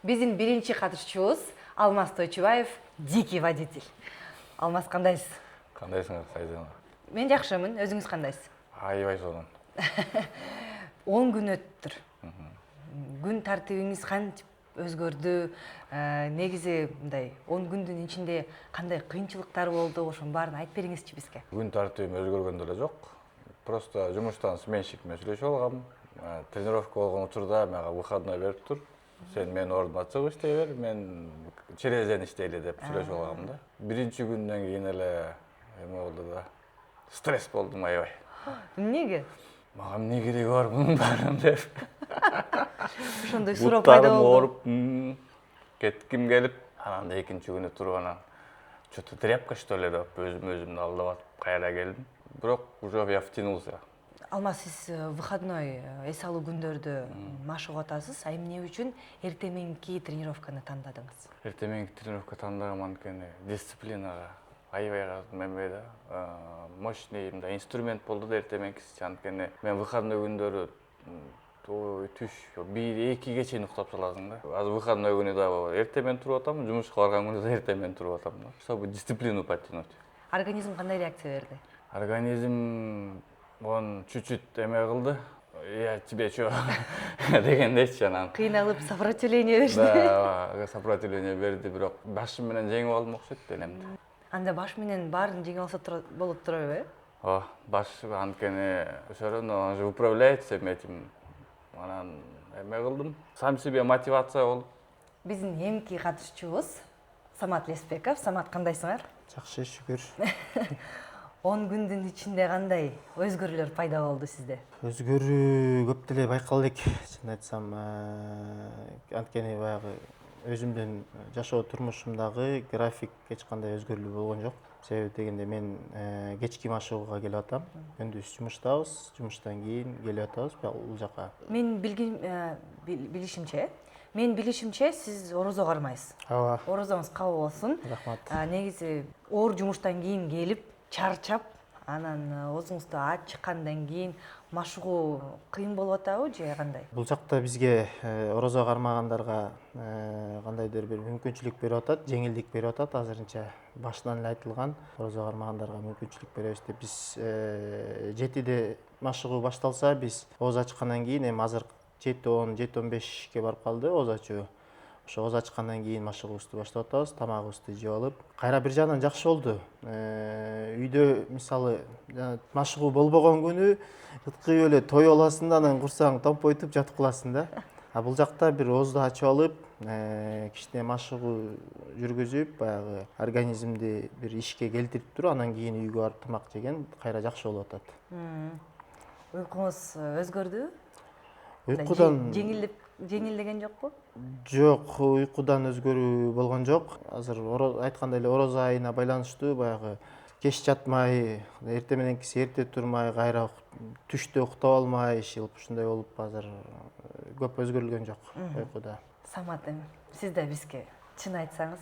Биздин биринчи катышуучубуз Алмаз Тойчубаев, дикий водитель. Алмаз, кандайсыз? Кандайсыңар, Сайзана? Мен жакшымын, өзүңүз кандайсыз? Аябай сонун. 10 күн өттүр. Күн тартибиңиз кантип өзгөрдү? Негизи мындай 10 күндүн ичинде кандай кыйынчылыктар болду? Ошонун баарын айтып бериңизчи бизге. Күн тартибим өзгөргөн деле жок. Просто жумуштан сменщик менен сүйлөшүп алгам. Тренировка болгон учурда мага выходной бериптир. Сен менин ордума чыгып иштей бер, мен через день иштейли деп сүйлөшүп алгам да. Биринчи күндөн кийин эле эме болду да. Стресс болдум аябай. Эмнеге? Мага эмне кереги бар мунун баарынын деп. Ошондой суроо пайда Буттарым болду. ооруп, кетким келип, анан да экинчи күнү туруп анан что-то тряпка что ли деп өзүмдү алдап атып кайра келдим. Бирок уже я втянулся. Алмаз, сиз выходной эс алуу күндөрдү машыгып атасыз. Эмне үчүн эртең мененки тренировканы тандадыңыз? Эртең мененки тренировка тандагам анткени дисциплинага аябай менбей да. Мощный мындай инструмент болду да эртең мененкиси. Анткени мен выходной күндөрү түш 1-2ге чейин уктап саласың да. Азыр выходной күнү да эртең менен туруп атам, жумушка барган күнү да эртең менен туруп атам да. Чтобы дисциплину подтянуть. Организм кандай реакция берди? Организм он чуть-чуть эме кылды. Я тебе чё дегендейчи анан. Кыйналып сопротивление берди. Да, сопротивление берди, бирок башым менен жеңип алдым окшойт денемди. Анда баш менен баарын жеңип алса болуп турабы, э? Баш анткени все равно он же управляет всем этим. Анан эме кылдым. Сам себе мотивация болуп. Биздин эмки катышуучубуз Самат Леспеков. Самат, кандайсыңар? Жакшы, шүгүр. 10 күндүн ичинде кандай өзгөрүүлөр пайда болду сизде? Өзгөрүү көп деле байкалды элек. Чын айтсам, анткени баягы өзүмдүн жашоо турмушумдагы график эч кандай өзгөрүү болгон жок. Себеби дегенде мен кечки машыгууга келип атам. Күндүз жумуштабыз, жумуштан кийин келип атабыз бул жака. Мен билишимче, сиз орозо кармайсыз. Ооба. Орозоңуз кабыл болсун. Рахмат. Негизи оор жумуштан кийин келип, чарчап, анан оозуңузду ачыккандан кийин машыгуу кыйын болуп атабы же кандай? Бул жакта бизге орозо кармагандарга кандайдыр бир мүмкүнчүлүк берип атат, жеңилдик берип атат. Азырынча башынан эле айтылган, орозо кармагандарга мүмкүнчүлүк беребиз деп биз 7-де машыгуу башталса, биз ооз ачкандан кийин эми азыр 7:10, 7:15ке барып калды ооз ачуу. Ошо ооз ачкандан кийин машыгуубузду баштап атабыз, тамагыбызды жеп алып. Кайра бир жагынан жакшы болду. Үйдө мисалы машыгуу болбогон күнү ыткып эле той аласың да, анан курсаң томпойтуп жатып каласың да. А бул жакта бир оозду ачып алып, кичине машыгуу жүргүзүп, баягы организмди бир ишке келтирип туруп, анан кийин үйгө барып тамак жеген кайра жакшы болуп атат. Уйкуңуз өзгөрдүбү? Уйкудан Жеңилдеген жокпу? Жок, уйкудан өзгөрүү болгон жок. Азыр айткандай эле орозо айына байланыштуу баягы кеч жатмай, эртең мененкиси эрте турмай, кайра түштө уктап алмай, ушундай болуп азыр көп өзгөрүлгөн жок уйкуда. Самат, сиз да бизге чын айтсаңыз,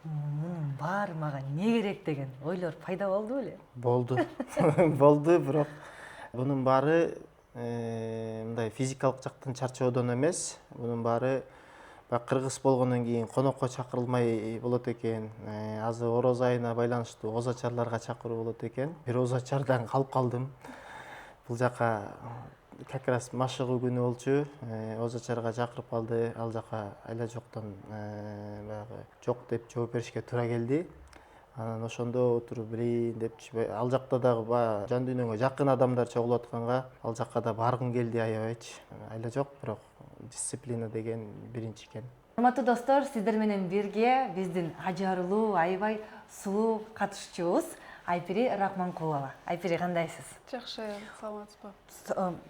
мунун баары мага эмне керек деген ойлор пайда болду беле? Болду. Болду, бирок бунун баары мындай физикалык жактан чарчоодон эмес, бунун баары кыргыз болгондон кийин конокко чакырылмай болот экен. Азыр орозо айына байланыштуу ооз ачарларга чакыруу болот экен. Бир ооз ачардан калып калдым. Бул жака как раз машыгуу күнү болчу. Ооз ачарга чакырып калды. Ал жака айла жоктон баягы жок деп жооп беришке туура келди. Анан ошондо отуруп билейин депчи, ал жакта дагы баягы жан дүйнөңө жакын адамдар чогулуп атканга, ал жака да баргым келди аябайчы. Айла жок, бирок дисциплина деген биринчи экен. Урматтуу достор, сиздер менен бирге биздин ажарылуу, аябай сулуу катышуучубуз Айпири Рахманкулова. Айпири, кандайсыз? Жакшы, саламатсызбы?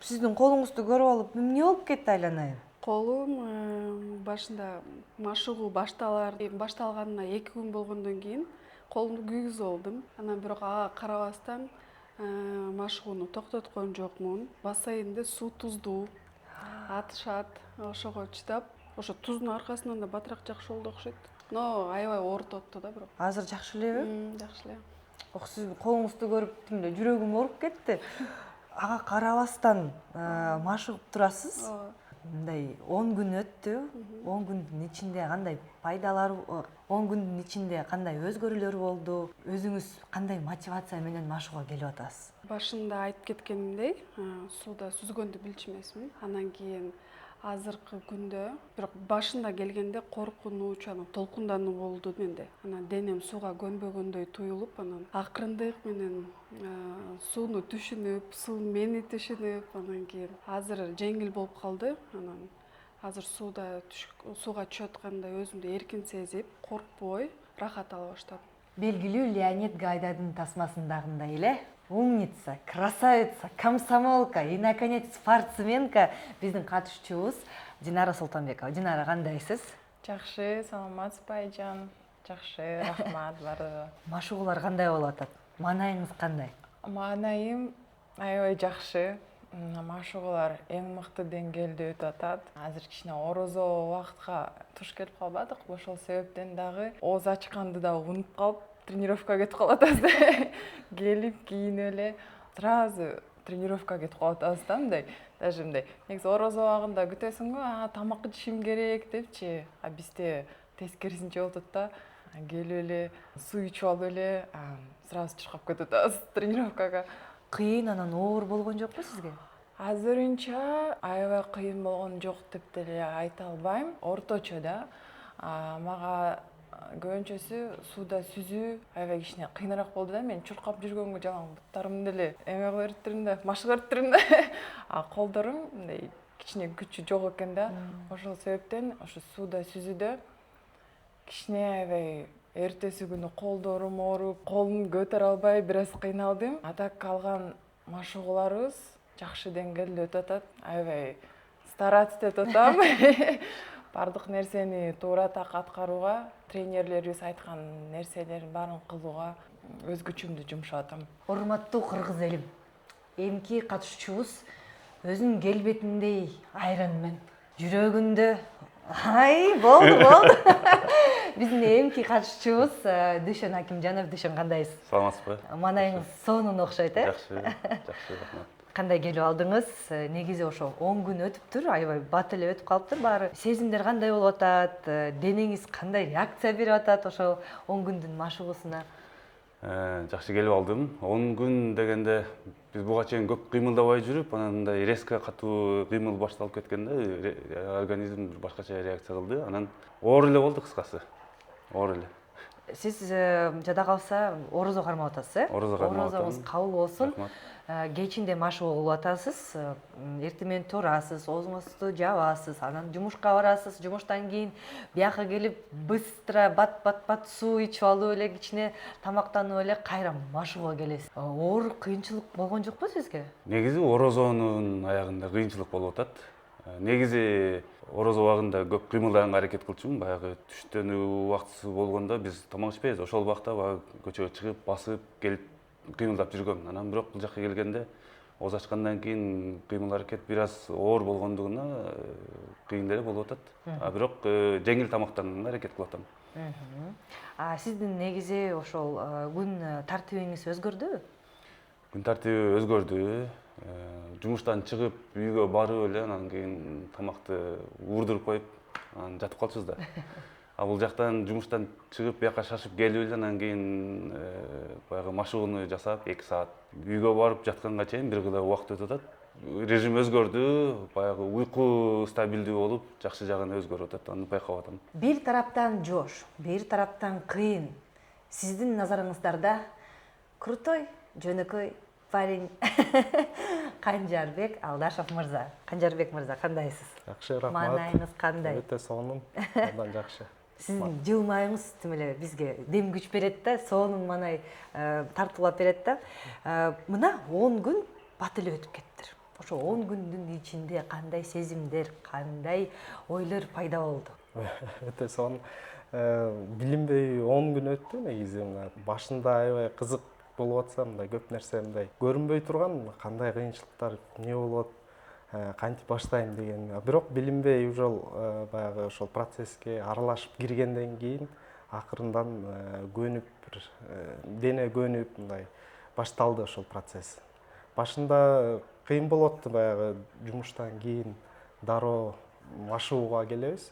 Сиздин колуңузду көрүп алып, эмне болуп кетти айланайын? Колум башында машыгуу башталганына 2 күн болгондон кийин колумду күйгүзүп алдым. Анан бирок ага карабастан машыгууну токтоткон жокмун. Бассейнде суу туздуу, атышат, ошого чыдап, ошо туздун аркасынан да батыраак жакшы болду окшойт. Но аябай оорутуп атты да бирок. Азыр жакшы элеби? Жакшы эле. Сиздин колуңузду көрүп, жүрөгүм ооруп кетти. Ага карабастан машыгып турасыз. мындай 10 күн өттү. 10 күндүн ичинде кандай пайдалар, 10 күндүн ичинде кандай өзгөрүүлөр болду? Өзүңүз кандай мотивация менен машыгууга келип атасыз? Башында айтып кеткенимдей, сууда сүзгөндү билчү эмесмин. Анан кийин азыркы күндө, бирок башында келгенде коркунуч, анан толкундануу болду менде. Анан денем сууга көнбөгөндөй туюлуп, анан акырындык менен сууну түшүнүп, суу мени түшүнүп, анан кийин азыр жеңил болуп калды. Анан азыр сууга түшүп атканда өзүмдү эркин сезип, коркпой, рахат ала баштадым. Белгилүү Леонид Гайдадын тасмасындагындай эле умница, красавица, комсомолка и, наконец, спортсменка биздин катышуучубуз Динара Султанбекова. Динара, кандайсыз? Жакшы, саламатсызбы Айжан? Жакшы, рахмат баардыгы. Машыгуулар кандай болуп атат? Маанайыңыз кандай? Маанайым аябай жакшы. Машыгуулар эң мыкты деңгээлде өтүп атат. Азыр кичине орозо убакытка туш келип калбадык. Ошол себептен дагы ооз ачканды да унутуп калып, тренировкага кетип калып атабыз. Келип кийинип эле сразу тренировкага кетип калып атабыз да, мындай. Даже мындай, негизи орозо убагында күтөсүңбү, тамак жешим керек депчи. А бизде тескерисинче болуп атат да. Келип эле суу ичип алып эле сразу чуркап кетип атабыз тренировкага. Кыйын, анан оор болгон жокпу сизге? Азырынча аябай кыйын болгон жок деп деле айта албайм. Орточо да. Мага көбүнчөсү сууда сүзүү аябай кичине кыйыныраак болду да. Мен чуркап жүргөнгө жалаң буттарымды эле эме кыла берип турдум да, машыга берип турдум да. Колдорум мындай кичине күчү жок экен да. Ошол себептен ошо сууда сүзүүдө кичине аябай эртеси күнү колдорум ооруп, колумду көтөрө албай бир аз кыйналдым. А так калган машыгууларыбыз жакшы деңгээлде өтүп атат. Аябай стараться этип атам. Бардык нерсени туура так аткарууга, тренерлерибиз айткан нерселердин баарын кылууга өз күчүмдү жумшап атам. Урматтуу кыргыз элим, эмки катышуучубуз өзүнүн келбетиндей айран жүрөгүндө болду. Биздин эмки катышуучубуз Дүйшөн Акимжанов. Дүйшөн, кандайсыз? Саламатсызбы? Маанайыңыз сонун окшойт, Жакшы, рахмат. Кандай келип алдыңыз? Негизи ошо 10 күн өтүптүр, аябай бат эле өтүп калыптыр баары. Сезимдер кандай болуп атат? Денеңиз кандай реакция берип атат ошол 10 күндүн машыгуусуна? Жакшы келип алдым. 10 күн дегенде биз буга чейин көп кыймылдабай жүрүп, анан мындай резко катуу кыймыл башталып кеткенде организм башкача реакция кылды. Анан оор эле болду, кыскасы. Оор эле. Сиз жада калса орозо кармап атасыз, Орозо кармап атам. Орозоңуз кабыл болсун. Рахмат. Кечинде машыгуу кылып атасыз, эртең менен турасыз, оозуңузду жабасыз, анан жумушка барасыз, жумуштан кийин бияка келип быстро бат суу ичип алып эле кичине тамактанып эле кайра машыгууга келесиз. Оор кыйынчылык болгон жокпу сизге? Негизи орозонун аягында кыйынчылык болуп атат. Негизи орозо убагында көп кыймылдаганга аракет кылчумун. Баягы түштөнүү убактысы болгондо биз тамак ичпейбиз. Ошол убакта көчөгө чыгып, басып келип кыймылдап жүргөм. Анан бирок бул жакка келгенде ооз ачкандан кийин кыймыл аракет бир аз оор болгондугуна кыйын деле болуп атат. Бирок жеңил тамактанууга аракет кылып атам. Сиздин негизи ошол күн тартибиңиз өзгөрдүбү? Күн тартиби өзгөрдү. Жумуштан чыгып үйгө барып эле анан кийин тамакты уурдуруп коюп анан жатып калчубуз да. Бул жактан жумуштан чыгып бияка шашып келип эле анан кийин баягы машыгууну жасап 2 саат үйгө барып жатканга чейин бир кыйла убакыт өтүп атат. Режим өзгөрдү, баягы уйку стабилдүү болуп, жакшы жагына өзгөрүп атат, аны байкап атам. Бир тараптан жош, бир тараптан кыйын. Сиздин назарыңыздарда крутой, жөнөкөй парень Канжарбек Алдашов мырза. Канжарбек мырза, кандайсыз? Жакшы, рахмат. Маанайыңыз кандай? Өтө сонун, андан жакшы. Сиздин жылмайыңыз тим эле бизге дем күч берет да, сонун маанай тартуулап берет да. Мына 10 күн бат эле өтүп кеттир. Ошо 10 күндүн ичинде кандай сезимдер, кандай ойлор пайда болду? Өтө сонун. Билинбей 10 күн өттү негизи. Башында аябай кызык болуп атса, мындай көп нерсе мындай көрүнбөй турган, кандай кыйынчылыктар эмне болот, кантип баштайм деген. Бирок билинбей баягы ошол процесске аралашып киргенден кийин акырындан көнүп, дене көнүп мындай башталды ошол процесс. Башында кыйын болот, баягы жумуштан кийин дароо машыгууга келебиз.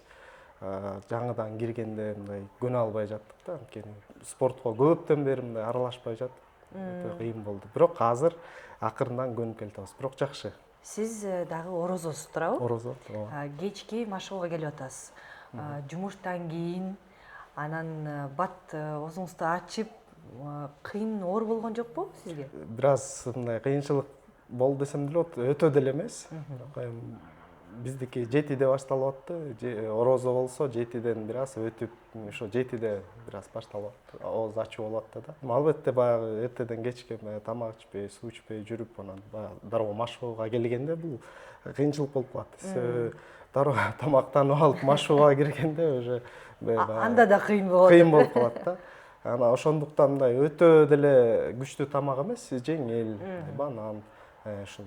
Жаңыдан киргенде мындай көнө албай жаттык да, анткени спортко көптөн бери мындай аралашпай жаттык. Өтө кыйын болду. Бирок азыр акырындан көнүп келатабыз. Бирок жакшы. Сиз дагы орозосуз туурабы? Орозо. Кечки машыгууга келип атасыз. Жумуштан кийин анан бат оозуңузду ачып кыйын оор болгон жокпу сизге? Бир аз мындай кыйынчылык болду десем деле болот. Өтө деле эмес. Бирок эми биздики 7-де башталып атты. Орозо болсо 7-ден бир аз өтүп, ошо 7-де бир аз башталып атты. Ооз ачуу болуп атты да. Албетте баягы эртеден кечке тамак ичпей, суу ичпей жүрүп, анан баягы дароо машыгууга келгенде бул кыйынчылык болуп калат. Дароо тамактанып алып машыгууга киргенде уже Анда да кыйын болот. Кыйын болуп калат да. Анан ошондуктан мындай өтө деле күчтүү тамак эмес, жеңил, банан, ушул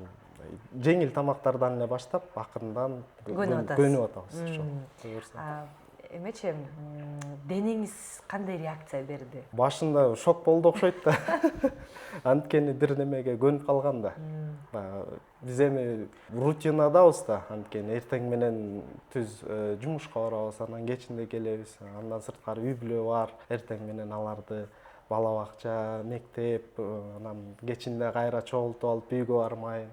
жеңил тамактардан эле баштап, акырындан көнүп атабыз. Ошо. Эмечи, денеңиз кандай реакция берди? Башында шок болду окшойт да. Анткени бир немеге көнүп калган да. Биз эми рутинадабыз да, анткени эртең менен түз жумушка барабыз, анан кечинде келебиз, андан сырткары үй бүлө бар, эртең менен аларды бала бакча, мектеп, анан кечинде кайра чогултуп алып үйгө бармай,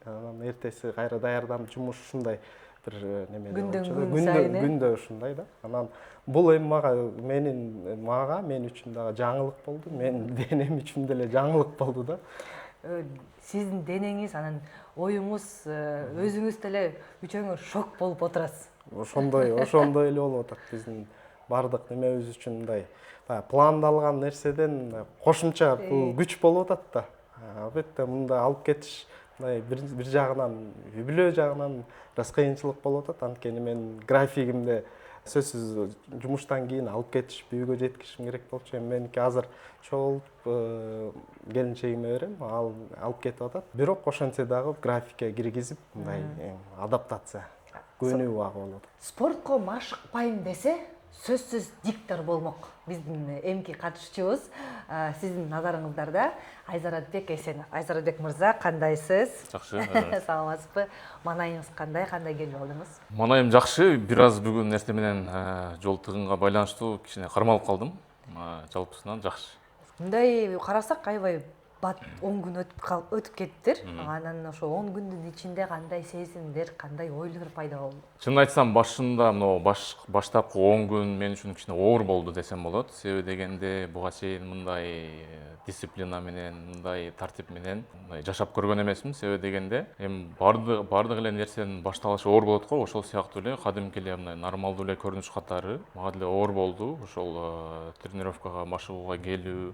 анан эртеси кайра даярданып жумуш, ушундай бир неме күндө ушундай да. Анан бул эми мен үчүн дагы жаңылык болду, менин денем үчүн деле жаңылык болду да. Сиздин денеңиз, анан оюңуз, өзүңүз деле үчөөңөр шок болуп отурасыз. Ошондой эле болуп атат. Биздин бардык немебиз үчүн мындай пландалган нерседен кошумча бул күч болуп атат да. Албетте мында алып кетиш бир жагынан, үй бүлө жагынан бир аз кыйынчылык болуп атат. Анткени мен графигимде сөзсүз жумуштан кийин алып кетишип, үйгө жеткиришим керек болчу. Эми меники азыр чогулуп келинчегиме берем, ал алып кетип атат. Бирок ошентсе дагы графикке киргизип, мындай адаптация, көнүү убагы болуп атат. Спортко машыкпайм десе, сөзсүз диктор болмок. Биздин эмки катышуучубуз сиздин назарыңыздарда Айзаратбек Эсенов. Айзаратбек мырза, кандайсыз? Жакшы. Саламатсызбы? Манайыңыз кандай келип алдыңыз? Манайым жакшы. Бир аз бүгүн нерсе менен жол тыгынга байланыштуу кичине кармалып калдым. Жалпысынан жакшы. Мындай карасак, аябай бат 10 күн өтүп кеттир. Анан ошо 10 күндүн ичинде кандай сезимдер, кандай ойлор пайда болду? Чынын айтсам, башында мына баштапкы 10 күн мен үчүн кичине оор болду десем болот. Себеби дегенде буга чейин мындай дисциплина менен, мындай тартип менен жашап көргөн эмесмин. Себеби дегенде эми бардык эле нерсенин башталышы оор болот го, ошол сыяктуу эле кадимки эле мындай нормалдуу эле көрүнүш катары мага деле оор болду. Ошол тренировкага, машыгууга келүү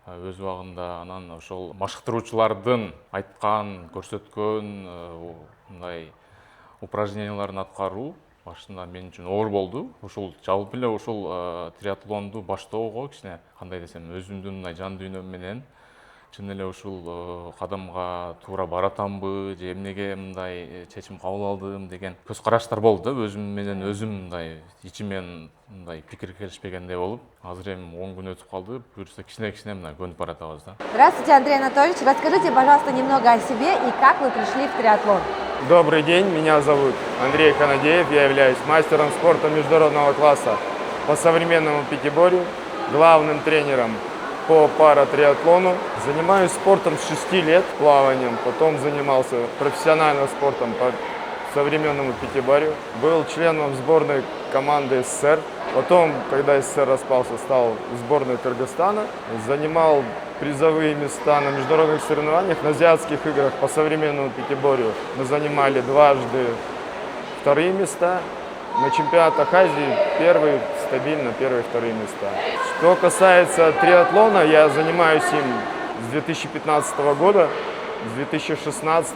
өз убагында, анан ошол машыктыруучулардын айткан, көрсөткөн мындай упражненияларын аткаруу башында мен үчүн оор болду. Ушул жалпы эле ушул триатлонду баштоого кичине кандай десем, өзүмдүн мындай жан дүйнөм менен чын эле ушул кадамга туура баратамбы, же эмнеге мындай чечим кабыл алдым деген көз караштар болду да. Өзүм менен өзүм мындай ичимен мындай пикир келишпегендей болуп, азыр эми 10 күн өтүп калды, буюрса кичине мына көнүп баратабыз да. Здравствуйте, Андрей Анатольевич. Расскажите, пожалуйста, немного о себе и как вы пришли в триатлон. Добрый день, меня зовут Андрей Ханадеев, я являюсь мастером спорта международного класса по современному пятиборью, главным тренером по паратриатлону. Занимаюсь спортом с 6 лет, плаванием, потом занимался профессиональным спортом по современному пятиборью. Был членом сборной команды СССР. Потом, когда СССР распался, стал в сборной Кыргызстана. Занимал призовые места на международных соревнованиях, на азиатских играх по современному пятиборью. Мы занимали дважды вторые места. На чемпионатах Азии стабильно первые и вторые места. Что касается триатлона, я занимаюсь им с 2015 года. С 2016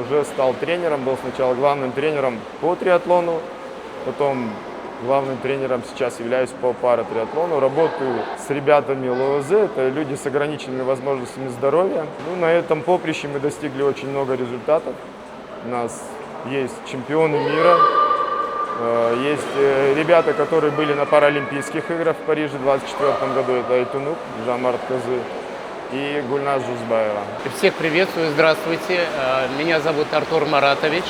уже стал тренером, был сначала главным тренером по триатлону, потом главным тренером сейчас являюсь по паратриатлону. Работаю с ребятами ЛОЗ, это люди с ограниченными возможностями здоровья. На этом поприще мы достигли очень много результатов. У нас есть чемпионы мира, есть ребята, которые были на Паралимпийских играх в Париже в 2024 году. Это Айтунук, Жамарт Казы и Гульназ Жузбаева. Всех приветствую, здравствуйте. Меня зовут Артур Маратович.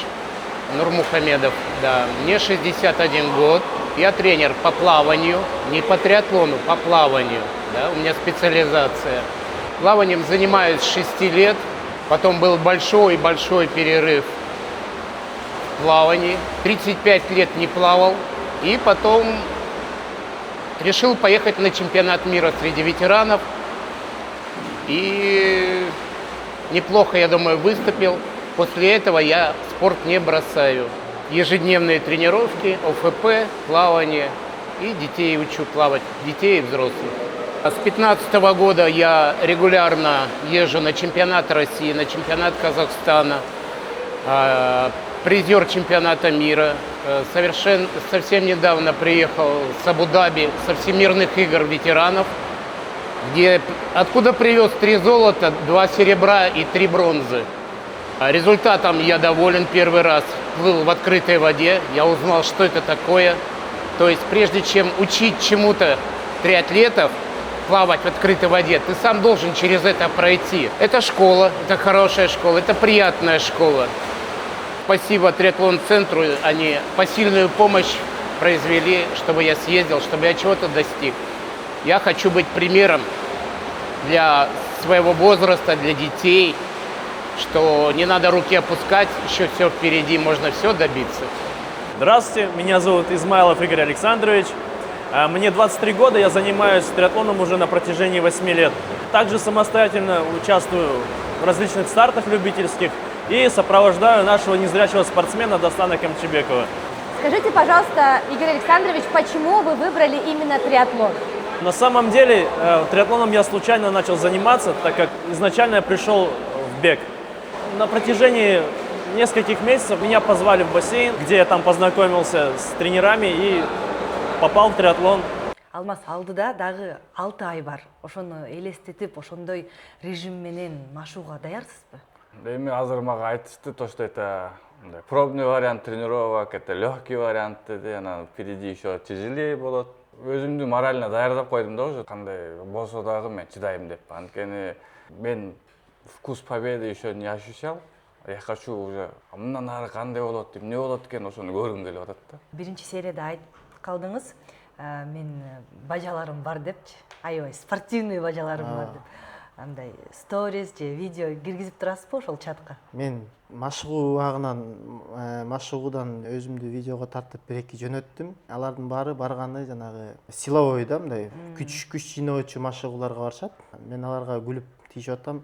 Нурмухамедов, да. Мне 61 год. Я тренер по плаванию, не по триатлону, по плаванию. Да, у меня специализация. Плаванием занимаюсь с 6 лет. Потом был большой перерыв в плавании. 35 лет не плавал. И потом решил поехать на чемпионат мира среди ветеранов. И неплохо, я думаю, выступил. После этого я спорт не бросаю. Ежедневные тренировки, ОФП, плавание. И детей учу плавать, детей и взрослых. С 2015 года я регулярно езжу на чемпионат России, на чемпионат Казахстана, призер чемпионата мира. Совсем недавно приехал с Абу-Даби со Всемирных игр ветеранов, откуда привез 3 золота, 2 серебра и 3 бронзы. Результатом я доволен. Первый раз плыл в открытой воде, я узнал, что это такое. То есть прежде чем учить чему-то триатлетов, плавать в открытой воде, ты сам должен через это пройти. Это школа, это хорошая школа, это приятная школа. Спасибо триатлон-центру, они посильную помощь произвели, чтобы я съездил, чтобы я чего-то достиг. Я хочу быть примером для своего возраста, для детей, что не надо руки опускать, еще все впереди, можно все добиться. Здравствуйте, меня зовут Измайлов Игорь Александрович. Мне 23 года, я занимаюсь триатлоном уже на протяжении 8 лет. Также самостоятельно участвую в различных стартах любительских и сопровождаю нашего незрячего спортсмена Даслана Камчебекова. Скажите, пожалуйста, Игорь Александрович, почему вы выбрали именно триатлон? На самом деле, триатлоном я случайно начал заниматься, так как изначально я пришел в бег. На протяжении нескольких месяцев меня позвали в бассейн, где я там познакомился с тренерами и попал в триатлон. Алмаз, алдыда дагы 6 ай бар. Ошону элестетип, ошондой режим менен машууга даярсызбы? Эми азыр мага айтышты, то, что это пробный вариант тренировок, это легкий вариант, анан впереди еще тяжелее болот. Өзүмдү морально даярдап койдум да, уже кандай болсо дагы мен чыдайм деп. Анткени мен вкус победы еще не ощущал. Я хочу уже мындан ары кандай болот деп, эмне болот экен, ошону көргүм келип атат да. Биринчи серияда айтып калдыңыз, мен бажаларым бар депчи, аябай спортивный бажаларым бар деп. Андай сторис же видео киргизип турасызбы ошол чатка? Мен машыгуудан өзүмдү видеого тартып бир-эки жөнөттүм. Алардын баары барганы жанагы силовой да, мындай күч жыйноочу машыгууларга барышат. Мен аларга күлүп тийип атам.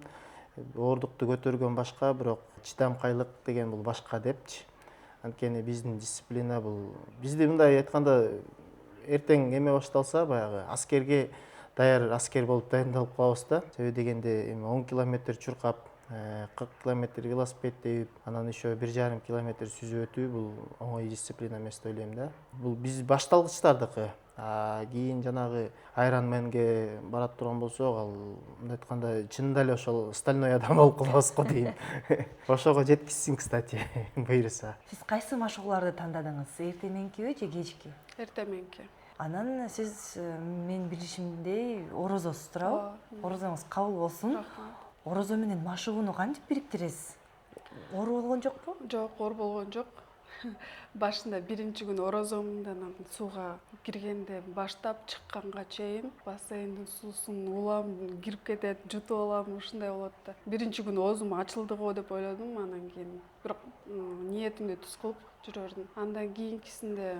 Оордукту көтөргөн башка, бирок чыдамкайлык деген бул башка депчи. Анткени биздин дисциплина бул, бизде мындай айтканда эртең эме башталса, баягы аскерге даяр аскер болуп дайындалып калабыз да. Себеби дегенде 10 километр чуркап, 40 километр велосипед теуіп, анан еще 1,5 километр сүзүп өтүү бул оңой дисциплина эмес деп ойлойм да. Бул биз башталгычтардыкы. Кийин жанагы Айронменге барат турган болсок, ал мындай айтканда чынында эле ошол стальной адам болуп калабыз го дейм. Ошого жеткизсин, кстати, буйруса. Сиз кайсы машыгууларды тандадыңыз? Эртеменкиби же кечки? Эртеменки. Анан сиз мен билишимдей орозосуз туурабы? Орозоңуз кабыл болсун. Орозо менен машыгууну кантип бириктиресиз? Оор болгон жокпу? Жок, оор болгон жок. Башында биринчи күнү орозомдон сууга киргенде баштап чыкканга чейин бассейндин суусун улам кирип кетет, жутуп алам, ушундай болот да. Биринчи күнү оозум ачылды го деп ойлодум, анан кийин бирок ниетимди туз кылып жүрө бердим. Андан кийинкисинде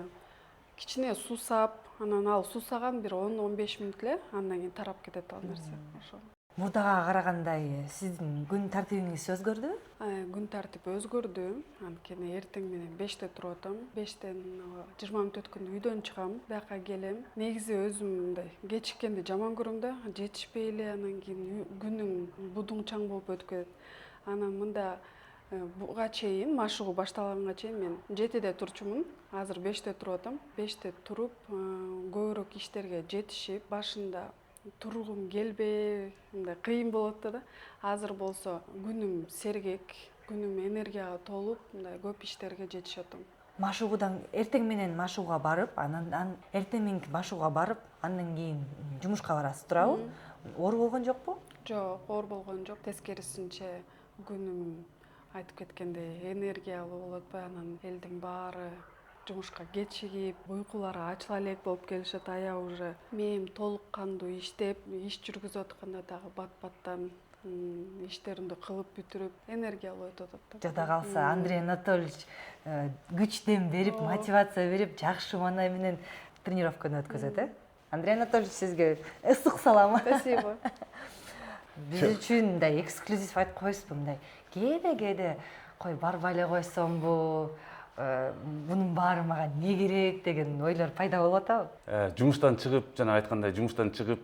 кичине суусап, анан ал суусаган бир 10-15 мүнөт эле, андан кийин тарап кетет ал нерсе. Ошо. Мурдага карагандай сиздин күн тартибиңиз өзгөрдүбү? Күн тартип өзгөрдү. Анткени эртең менен 5те туруп атам. 5тен 20 мүнөт өткөндө үйдөн чыгам, бияка келем. Негизи өзүм мындай кечиккенди жаман көрөм да, жетишпей эле анан кийин күнүң будуңчаң болуп өткөт. Анан мында буга чейин, машыгуу башталганга чейин мен 7де турчумун. Азыр 5те туруп атам. 5те туруп, көбүрөөк иштерге жетишип, башында тургум келбей, мындай кыйын болот да. Азыр болсо күнүм сергек, күнүм энергияга толуп, мындай көп иштерге жетишип атам. Машыгуудан эртең менен машыгууга барып, анан эртең менен машыгууга барып, андан кийин жумушка барасыз туурабы? Оор болгон жокпу? Жок, оор болгон жок. Тескерисинче күнүм айтып кеткендей энергиялуу болуп атпайбы, анан элдин баары жумушка кечигип, уйкулары ачыла элек болуп келишет, аяк уже мээм толук кандуу иштеп, иш жүргүзүп атканда дагы бат-баттан иштеримди кылып бүтүрүп, энергиялуу өтүп атат. Жада калса Андрей Анатольевич күчтен берип, мотивация берип, жакшы маанай менен тренировканы өткөзөт, э? Андрей Анатольевич сизге ысык салам. Спасибо. Биз үчүн мындай эксклюзив айтып коесузбу, мындай кээде кой барбай эле койсомбу, бунун баары мага не керек деген ойлор пайда болуп атабы? Жумуштан чыгып, жана айткандай, жумуштан чыгып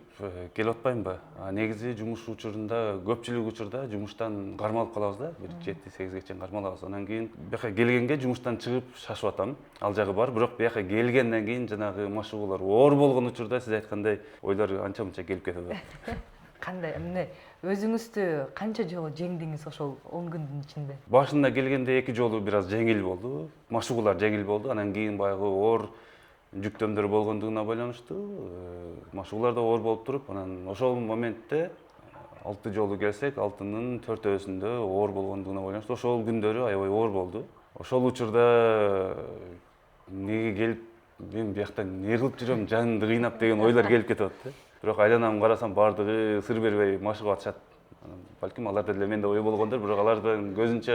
келип атпаймынбы? Негизи жумуш учурунда, көпчүлүк учурда жумуштан кармалып калабыз да, бир 7-8ге чейин кармалабыз. Анан кийин бияка келгенге жумуштан чыгып шашып атам. Ал жагы бар, бирок бияка келгенден кийин жанагы машыгуулар оор болгон учурда сиз айткандай ойлор анча-мынча келип кетет. Кандай, эмне өзүңүздү канча жолу жеңдиңиз ошол 10 күндүн ичинде? Башында келгенде 2 жолу бир аз жеңил болду. Машыгуулар жеңил болду. Анан кийин баягы оор жүктөмдөр болгондугуна байланыштуу машыгуулар да оор болуп туруп, анан ошол моментте 6 жолу келсек, 6-нын 4-өсүндө оор болгондугуна байланыштуу ошол күндөрү аябай оор болду. Ошол учурда неге келип, мен биякта эмне кылып жүрөм, жанымды кыйнап деген ойлор келип кетип атты. Бирок айланам карасам баардыгы сыр бербей машыгып атышат. Балким аларда деле менде ой болгондор, бирок алардан көзүнчө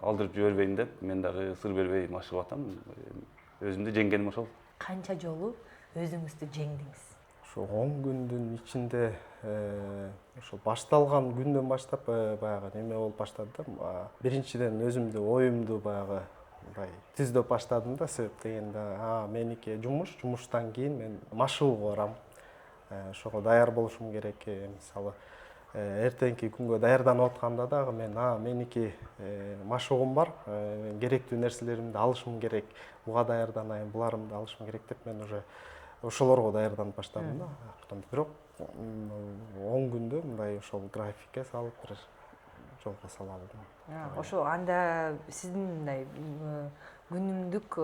алдырып жибербейин деп, мен дагы сыр бербей машыгып атам. Өзүмдү жеңгеним ошол. Канча жолу өзүңүздү жеңдиңиз? Ошо 10 күндүн ичинде ошо башталган күндөн баштап баягы неме болуп баштады да. Биринчиден өзүмдү оюмду баягы мындай түздөп баштадым да, себеп дегенде, меники жумуштан кийин мен машыгууга барам. Ошого даяр болушум керек. Мисалы, эртеңки күнгө даярданып атканда дагы мен меники машыгуум бар, керектүү нерселеримди алышым керек, буга даярданайын, буларымды алышым керек деп мен уже ошолорго даярданып баштадым да. Бирок 10 күндө мындай ошол графикке салып бир жолго сала алдым. Ошо анда сиздин мындай күнүмдүк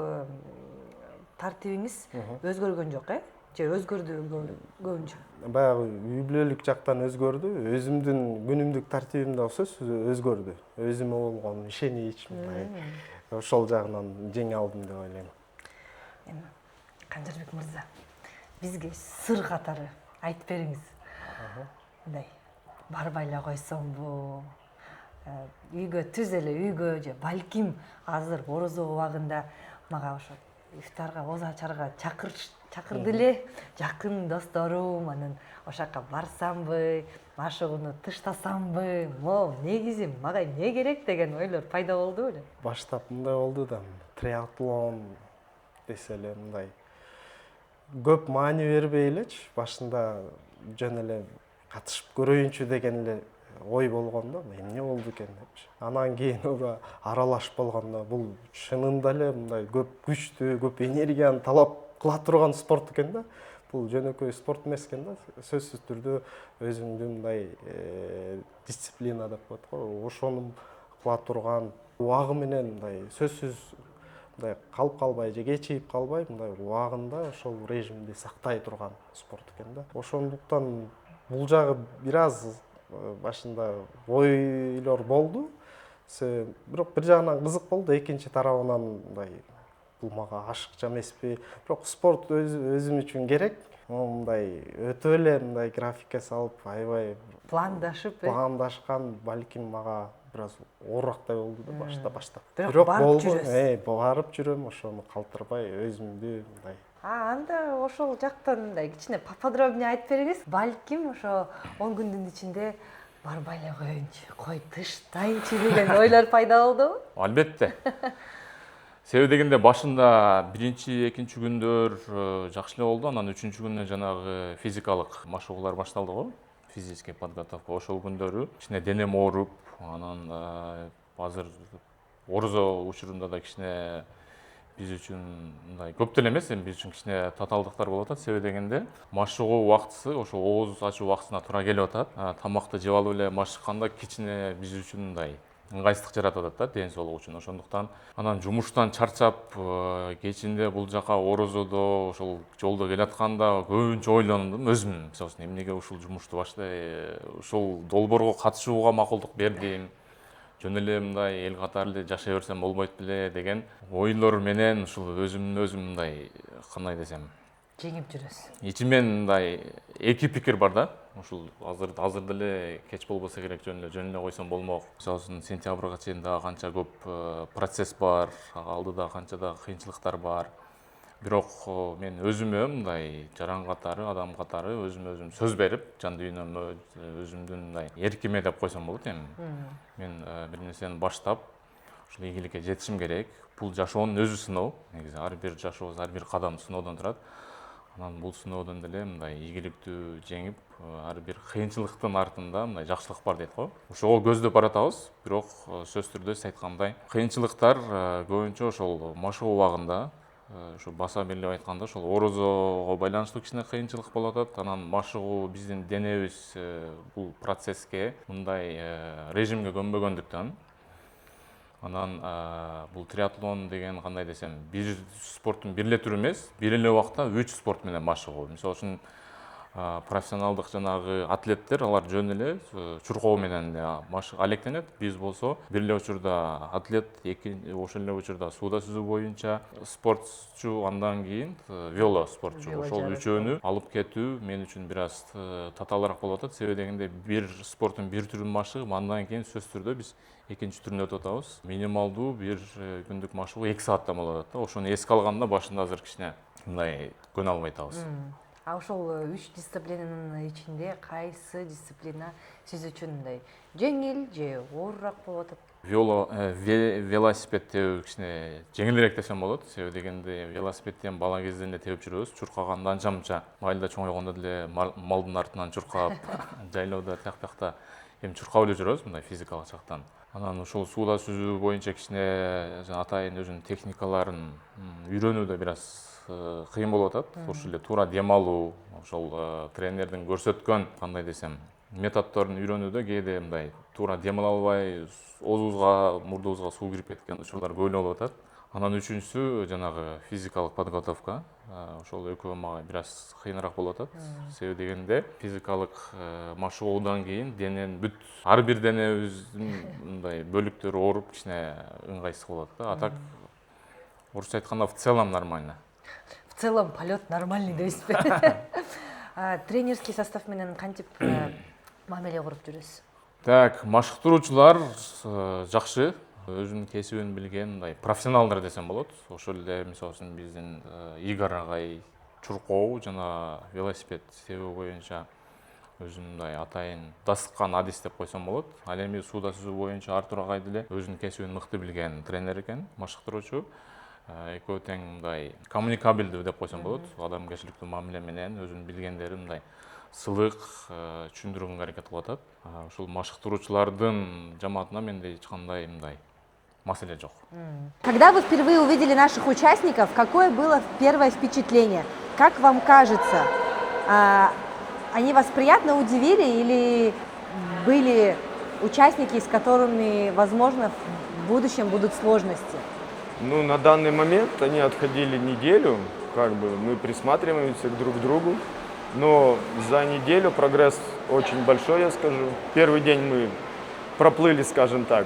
тартибиңиз өзгөргөн жок, э? Же өзгөрдү көбүнчө? Баягы үй бүлөлүк жактан өзгөрдү, өзүмдүн күнүмдүк тартибим да өзгөрдү. Өзүмө болгон ишенич мындай ошол жагынан жеңе алдым деп ойлойм. Эми Канжарбек мырза, бизге сыр катары айтып бериңиз. Мындай барбай эле койсомбу, үйгө түз эле үйгө же балким азыр орозо убагында мага ошо ифтарга, оозу ачарга чакырды эле жакын досторум, анан ошака барсамбы, машыгууну тыштасамбы, негизи мага эмне керек деген ойлор пайда болду беле? Баштап мындай болду да, триатлон десе эле мындай көп маани бербей элечи, башында жөн эле катышып көрөйүнчү деген эле ой болгон да, эмне болду экен депчи. Анан кийин аралашып болгондо бул чынында эле мындай көп күчтү, көп энергияны талап кыла турган спорт экен да. Бул жөнөкөй спорт эмес экен да. Сөзсүз түрдө өзүңдү мындай дисциплина деп коет го, ошону кыла турган убагы менен мындай сөзсүз мындай калып калбай же кечигип калбай, мындай убагында ошол режимди сактай турган спорт экен да. Ошондуктан бул жагы бир аз башында ойлор болду. Бирок бир жагынан кызык болду, экинчи тарабынан мындай бул мага ашыкча эмеспи? Бирок спорт өзүм үчүн керек. Мындай өтө эле мындай графикке салып, аябай пландашкан, балким мага бир аз оорактай болду да баштап. Бирок барып жүрөсүз. Барып жүрөм, ошону калтырбай өзүмдү мындай. Анда ошол жактан мындай кичине поподробнее айтып бериңиз. Балким ошо 10 күндүн ичинде барбай эле коеюнчу, кой тыштайынчы деген ойлор пайда болдубу? Албетте. Себеби дегенде башында биринчи, экинчи күндөр жакшы эле болду, анан үчүнчү күнүнөн жанагы физикалык машыгуулар башталды го. Физический подготовка. Ошол күндөрү кичине денем ооруп, анан азыр орозо учурунда да кичине биз үчүн мындай көп деле эмес, биз үчүн кичине татаалдыктар болуп атат. Себеби дегенде машыгуу убактысы ошо ооз ачуу убактысына туура келип атат. Тамакты жеп алып эле машыкканда кичине биз үчүн мындай ыңгайсыздык жаратып атат да ден соолук үчүн. Ошондуктан анан жумуштан чарчап кечинде бул жака орозодо ошол жолдо келатканда көбүнчө ойлондум өзүм. Мисалы эмнеге ушул жумушту баштай ушул долбоорго катышууга макулдук бердим. жөн эле мындай эл катары эле жашай берсем болбойт беле деген ойлор менен ушул өзүм мындай кандай десем жеңип жүрөсүз. ичимен мындай эки пикир бар да. Ушул азыр деле кеч болбосо керек, жөн эле койсом болмок. Мисалы үчүн сентябрга чейин дагы канча көп процесс бар, алдыда канча да кыйынчылыктар бар. Бирок мен өзүмө мындай жаран катары, адам катары өзүм сөз берип, жан дүйнөмө өзүмдүн мындай эркиме деп койсом болот эми. Мен бир нерсени баштап, ушул ийгиликке жетишим керек. Бул жашоонун өзү сыноо. Негизи ар бир жашообуз, ар бир кадам сыноодон турат. Анан бул сыноодон деле мындай ийгиликтүү жеңип, ар бир кыйынчылыктын артында мындай жакшылык бар дейт го. Ошого көздөп баратабыз, бирок сөз түрдө сиз айткандай кыйынчылыктар көбүнчө ошол машыгуу убагында, ушу баса белгилеп айтканда, ошол орозого байланыштуу кичине кыйынчылык болуп атат. Анан машыгуу биздин денебиз бул процесске мындай режимге көнбөгөндүктөн, анан бул триатлон деген кандай десем, бир спорттун бир эле түрү эмес, бир эле убакта 3 спорт менен машыгуу. Мисалы үчүн профессионалдык жанагы атлеттер, алар жөн эле чуркоо менен алектенет. Биз болсо бир эле учурда атлет, ошол эле учурда сууда сүзүү боюнча спортчу, андан кийин вело спортчу. Ошол үчөөнү алып кетүү мен үчүн бир аз татаалыраак болуп атат. Себеби дегенде бир спорттун бир түрүн машыгып, андан кийин сөз түрдө биз экинчи түрүнө өтүп атабыз. Минималдуу бир күндүк машыгуу 2 сааттан болуп атат да. Ошону эске алганда башында азыр кичине мындай көнө албай атабыз. А ошол 3 дисциплинанын ичинде кайсы дисциплина сиз үчүн мындай жеңил же оорураак болуп атат? Велосипед тебүү кичине жеңилирээк десем болот. Себеби дегенде велосипедти бала кезден эле тебип жүрөбүз. Чуркаганда анча-мынча майылда чоңойгондо деле малдын артынан чуркап, жайлоодо тияк-биякта эми чуркап эле жүрөбүз мындай физикалык жактан. Анан ошол сууда сүзүү боюнча кичине атайын өзүнүн техникаларын үйрөнүүдө бир аз кыйын болуп атат. Ошол эле туура дем алуу, ошол тренердин көрсөткөн кандай десем, методдорун үйрөнүүдө кээде мындай туура дем ала албай, оозубузга, мурдубузга суу кирип кеткен учурлар көбүнө болуп атат. Анан үчүнчүсү жанагы физикалык подготовка. Ошол экөө мага бир аз кыйыныраак болуп атат. Себеби дегенде физикалык машыгуудан кийин дененин бүт ар бир денебиздин мындай бөлүктөрү ооруп кичине ыңгайсыз болот да. А так орусча айтканда в целом нормально. В целом полет нормальный дейсизби? Тренерский состав менен кантип мамиле куруп жүрөсүз? Так, машыктыруучулар жакшы, өзүнүн кесибин билген мындай профессионалдар десем болот. Ошол эле мисалы үчүн биздин Игорь агай чуркоо жана велосипед тебүү боюнча өзүнүн мындай атайын дасыккан адис деп койсом болот. Ал эми сууда сүзүү боюнча Артур агай деле өзүнүн кесибин мыкты билген тренер экен, машыктыруучу. Экөө тең мындай коммуникабелдүү деп койсом болот. Адамгерчиликтүү мамиле менен өзүнүн билгендерин мындай сылык түшүндүрүүгө аракет кылып атат. Ушул машыктыруучулардын жамаатына менде эч кандай мындай маселе жок. Когда вы впервые увидели наших участников, какое было первое впечатление? Как вам кажется, они вас приятно удивили или были участники, с которыми, возможно, в будущем будут сложности? Ну, на данный момент они отходили неделю, как бы мы присматриваемся друг к другу. Но за неделю прогресс очень большой, я скажу. Первый день мы проплыли, скажем так,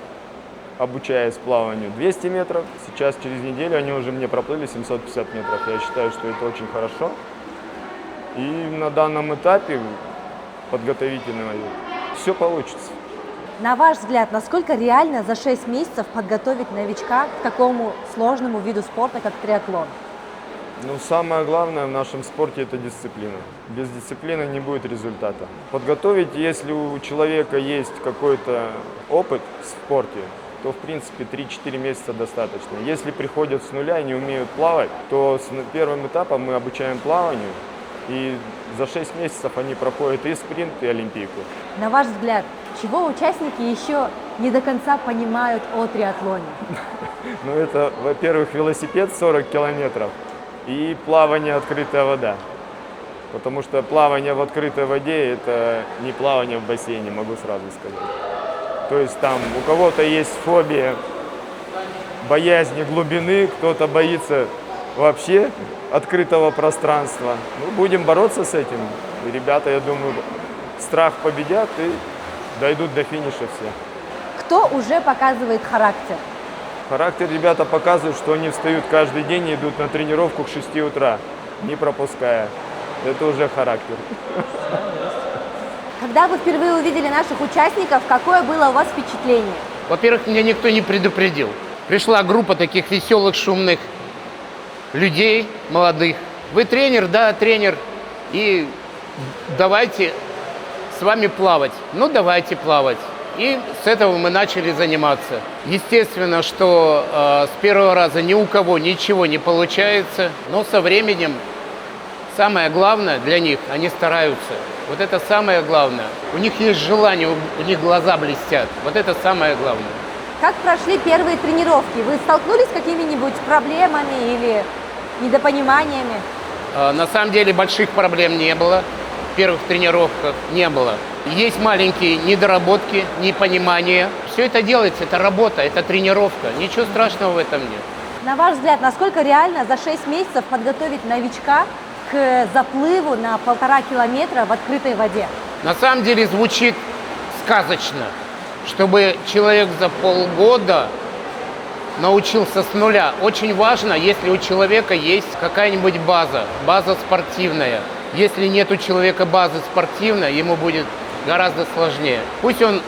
обучаясь плаванию 200 метров. Сейчас через неделю они уже мне проплыли 750 метров. Я считаю, что это очень хорошо. И на данном этапе подготовительного все получится. На ваш взгляд, насколько реально за 6 месяцев подготовить новичка к такому сложному виду спорта, как триатлон? Ну, самое главное в нашем спорте – это дисциплина. Без дисциплины не будет результата. Подготовить, если у человека есть какой-то опыт в спорте, то, в принципе, 3-4 месяца достаточно. Если приходят с нуля и не умеют плавать, то с первым этапом мы обучаем плаванию, и за 6 месяцев они проходят и спринт, и олимпийку. На ваш взгляд, чего участники еще не до конца понимают о триатлоне? Ну, это, во-первых, велосипед 40 километров. И плавание открытая вода. Потому что плавание в открытой воде – это не плавание в бассейне, могу сразу сказать. То есть там у кого-то есть фобия боязни глубины, кто-то боится вообще открытого пространства. Ну, будем бороться с этим. И ребята, я думаю, страх победят и дойдут до финиша все. кто уже показывает характер? Характер ребята показывают, что они встают каждый день и идут на тренировку к 6 утра, не пропуская. Это уже характер. Когда вы впервые увидели наших участников, какое было у вас впечатление? Во-первых, меня никто не предупредил. Пришла группа таких веселых, шумных людей, молодых. Вы тренер? Да, тренер. И давайте с вами плавать. Ну, давайте плавать. И с этого мы начали заниматься. Естественно, что с первого раза ни у кого ничего не получается, но со временем самое главное для них, они стараются. Вот это самое главное. У них есть желание, у них глаза блестят. Вот это самое главное. Как прошли первые тренировки? Вы столкнулись с какими-нибудь проблемами или недопониманиями? На самом деле больших проблем не было. В первых тренировках не было. Есть маленькие недоработки, непонимания. Все это делается, это работа, это тренировка. Ничего страшного в этом нет. На ваш взгляд, насколько реально за 6 месяцев подготовить новичка к заплыву на 1,5 километра в открытой воде? На самом деле звучит сказочно, чтобы человек за полгода научился с нуля. Очень важно, если у человека есть какая-нибудь база спортивная. Если нет у человека базы спортивной, ему будет гораздо сложнее. Пусть он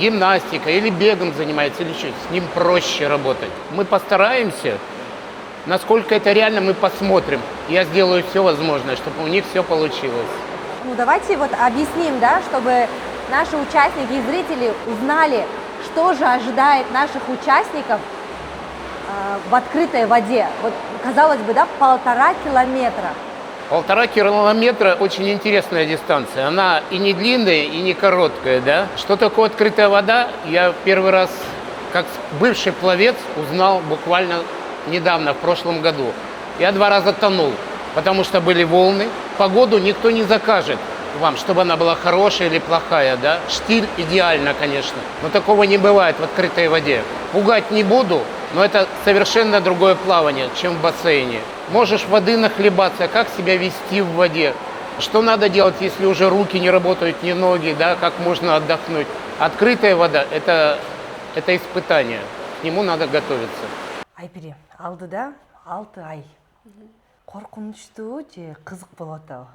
гимнастикой или бегом занимается, или что, с ним проще работать. Мы постараемся, насколько это реально, мы посмотрим. Я сделаю все возможное, чтобы у них все получилось. Ну, давайте вот объясним, да, чтобы наши участники и зрители узнали, что же ожидает наших участников в открытой воде. Вот, казалось бы, да, 1,5 километра. 1,5 километра очень интересная дистанция. Она и не длинная, и не короткая, да. Что такое открытая вода, я первый раз, как бывший пловец, узнал буквально недавно, в прошлом году. Я 2 раза тонул, потому что были волны. Погоду никто не закажет вам, чтобы она была хорошая или плохая, да. Штиль идеально, конечно, но такого не бывает в открытой воде. Пугать не буду, но это совершенно другое плавание, чем в бассейне. Можешь воды нахлебаться, как себя вести в воде, что надо делать, если уже руки не работают, ни ноги, да, как можно отдохнуть. Открытая вода – это испытание, к нему надо готовиться. Айпири, алдыда 6 ай. Коркунучтуу же кызык болуп атабы?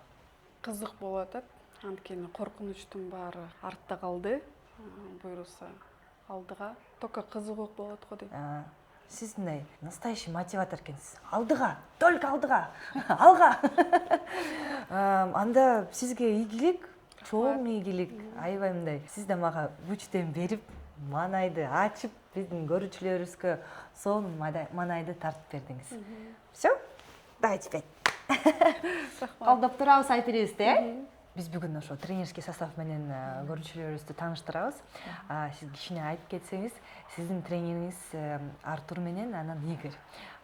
Кызык болуп атат. Анткени коркунучтун баары артта калды. Буюрса алдыга только кызыгуу болот го дейм. Сиз мындай настоящий мотиватор экенсиз. Алдыга, только алдыга, алга. Анда сизге ийгилик, чоң ийгилик. Аябай мындай. Сиз да мага күчтөн берип, манайды ачып, биздин көрүүчүлөрүбүзгө сонун манайды тартып бердиңиз. Все? Давайте 5. Колдоп турабыз Айпирибизди. Биз бүгүн ошо тренерский состав менен көрүүчүлөрүбүздү тааныштырабыз. Сиз кичине айтып кетсеңиз, сиздин тренериңиз Артур менен анан Игорь.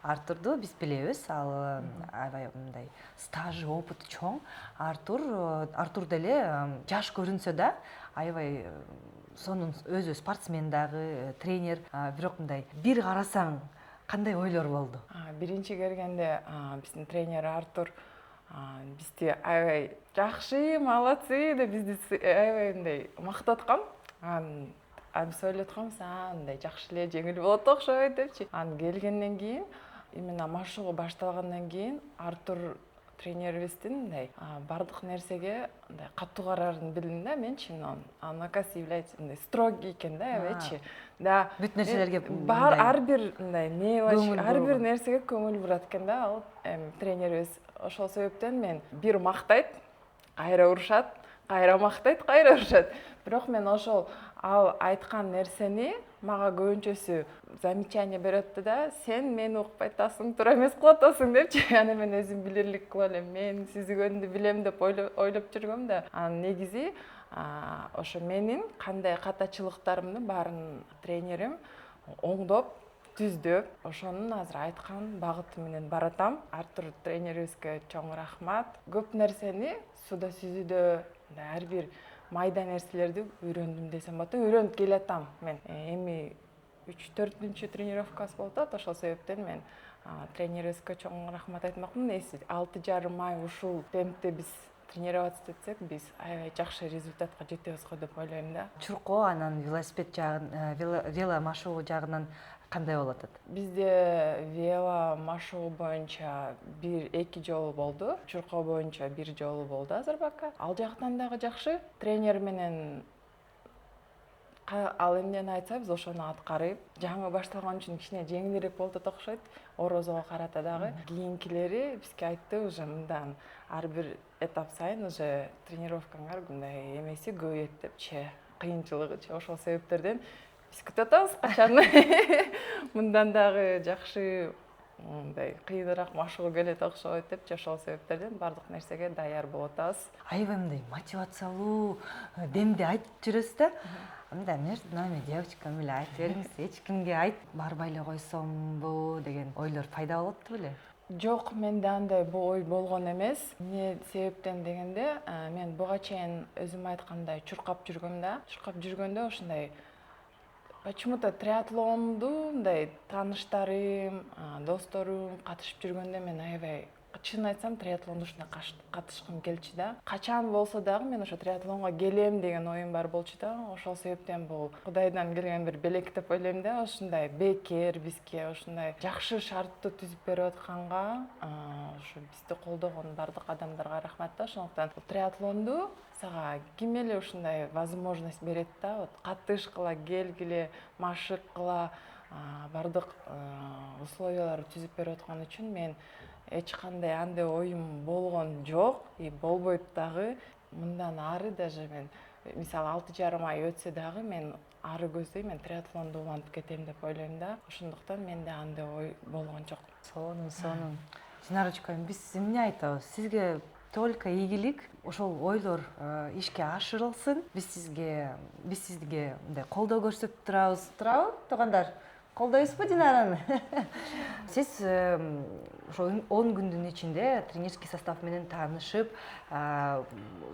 Артурду биз билебиз, ал аябай мындай стажы, опыты чоң. Артур деле жаш көрүнсө да, аябай сонун өзү спортсмен дагы, тренер, бирок мындай бир карасаң кандай ойлор болду? Биринчи келгенде биздин тренер Артур бизди аябай жакшы, молодцы деп бизди аябай мындай мактап аткан. Биз ойлоп атканбыз, мындай жакшы эле, жеңил болот окшойт депчи. Анан келгенден кийин, именно машыгуу башталгандан кийин Артур тренерибиздин мындай бардык нерсеге мындай катуу карарын билдим да, менчи. Он, оказывается, является мындай строгий экен да, аябайчы. Да, бүт нерселерге ар бир мындай мелочь, ар бир нерсеге көңүл бурат экен да, ал тренерибиз. Ошол себептен мен бир мактайт, кайра урушат, кайра мактайт, кайра урушат. Бирок мен ошол ал айткан нерсени мага көбүнчөсү замечание берет да, сен мени укпай атасың, туура эмес кылып атасың депчи. Аны мен өзүм билирлик кылып элем, мен сизгөнү билем деп ойлоп жүргөм да. Анан негизи ошо менин кандай катачылыктарымды баарын тренерим оңдоп, түздөп, ошонун азыр айткан багыты менен баратам. Артур тренерибизге чоң рахмат. Көп нерсени суда сүзүүдө ар бир майда нерселерди үйрөндүм десем болот. Үйрөнүп келатам мен. Эми 3-4 тренировкасы болуп атат. Ошол себептен мен тренерибизге чоң рахмат айтмакмын. 6,5 ай ушул темпте биз тренироваться этсек, биз аябай жакшы результатка жетебиз го деп ойлойм да. Чуркоо анан велосипед жагын, вело машыгуу жагынан кандай болуп атат? Бизде вело машыгуу боюнча 1-2 жолу болду. Чуркоо боюнча 1 жолу болду азыр бака. Ал жактан дагы жакшы. Тренер менен ал эмнени айтса биз ошону аткарып, жаңы башталган үчүн кичине жеңилирээк болуп атат окшойт. Орозого карата дагы. Кийинкилери бизге айтты уже мындан ар бир этап сайын уже тренировкаңар мындай эмеси көбөйөт депчи, кыйынчылыгычы. Ошол себептерден биз күтүп атабыз качан мындан дагы жакшы мындай кыйыныраак машыгуу келет окшойт депчи, ошол себептерден бардык нерсеге даяр болуп атабыз. Аябай мындай мотивациялуу демди айтып жүрөсүз да. Мындай между нами девочками эле айтып бериңиз, эч кимге барбай эле койсомбу деген ойлор пайда болот беле? Жок, менде андай ой болгон эмес. Эмне себептен дегенде, мен буга чейин өзүм айткандай чуркап жүргөм да. Чуркап жүргөндө ушундай почему-то триатлонду мындай тааныштарым, досторум катышып жүргөндө мен аябай чын айтсам триатлонду ушундай катышкым келчү да. Качан болсо дагы мен ошо триатлонго келем деген оюм бар болчу да. Ошол себептен бул Кудайдан келген бир белек деп ойлойм да. Ушундай бекер бизге ушундай жакшы шартты түзүп берип атканга, ошо бизди колдогон бардык адамдарга рахмат да. Ошондуктан триатлонду сага ким эле ушундай возможность берет да. Вот катышкыла, келгиле, машыккыла, бардык условияларды түзүп берип аткан үчүн мен эч кандай андай оюм болгон жок, и болбойт дагы. Мындан ары даже мен мисалы 6,5 ай өтсө дагы мен ары көздөйм, мен триатлонду улантып кетем деп ойлойм да. Ошондуктан менде андай ой болгон жок. Сонун. Динарочка, биз эмне айтабыз? Сизге только ийгилик, ошол ойлор ишке ашырылсын. Биз сизге мындай колдоо көрсөтүп турабыз. Туурабы, туугандар? Колдойсузбу Динараны? Сиз ошо 10 күндүн ичинде тренерский состав менен таанышып,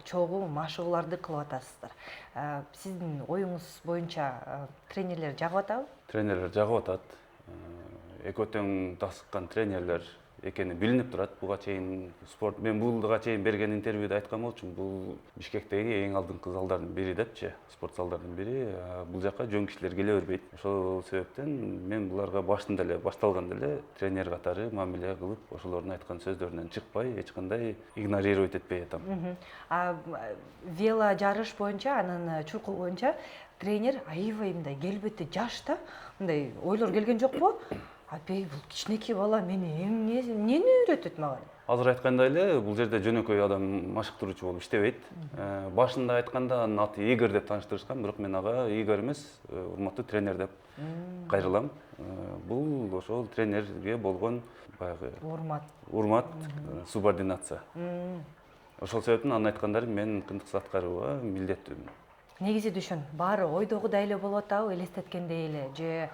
чогуу машыгууларды кылып атасыздар. Сиздин оюңуз боюнча тренерлер жагып атабы? Тренерлер жагып атат. Экөө тең тасыккан тренерлер экени билинип турат. Буга чейин спорт мен буга чейин берген интервьюда айткан болчумун. Бул Бишкектеги эң алдыңкы залдардын бири депчи, спорт залдардын бири. Бул жака жөн кишилер келе бербейт. Ошол себептен мен буларга баштында эле башталганда эле тренер катары мамиле кылып, ошолордун айткан сөздөрүнөн чыкпай, эч кандай игнорировать этпей атам. Вело жарыш боюнча, анан чуркоо боюнча тренер аябай мындай келбети жаш да, мындай ойлор келген жокпу? Апей, бул кичинекей бала мени эмнени үйрөтөт мага? Азыр айткандай эле, бул жерде жөнөкөй адам машыктыруучу болуп иштебейт. Башында айтканда анын аты Игорь деп тааныштырышкан, бирок мен ага Игорь эмес, урматтуу тренер деп кайрылам. Бул ошол тренерге болгон баягы урмат, субординация. Ошол себептен анын айткандарын мен кындыксыз аткарууга милдеттүүмүн. Негизи düşүн, баары ойдогудай эле болуп атабы, элестеткендей эле, же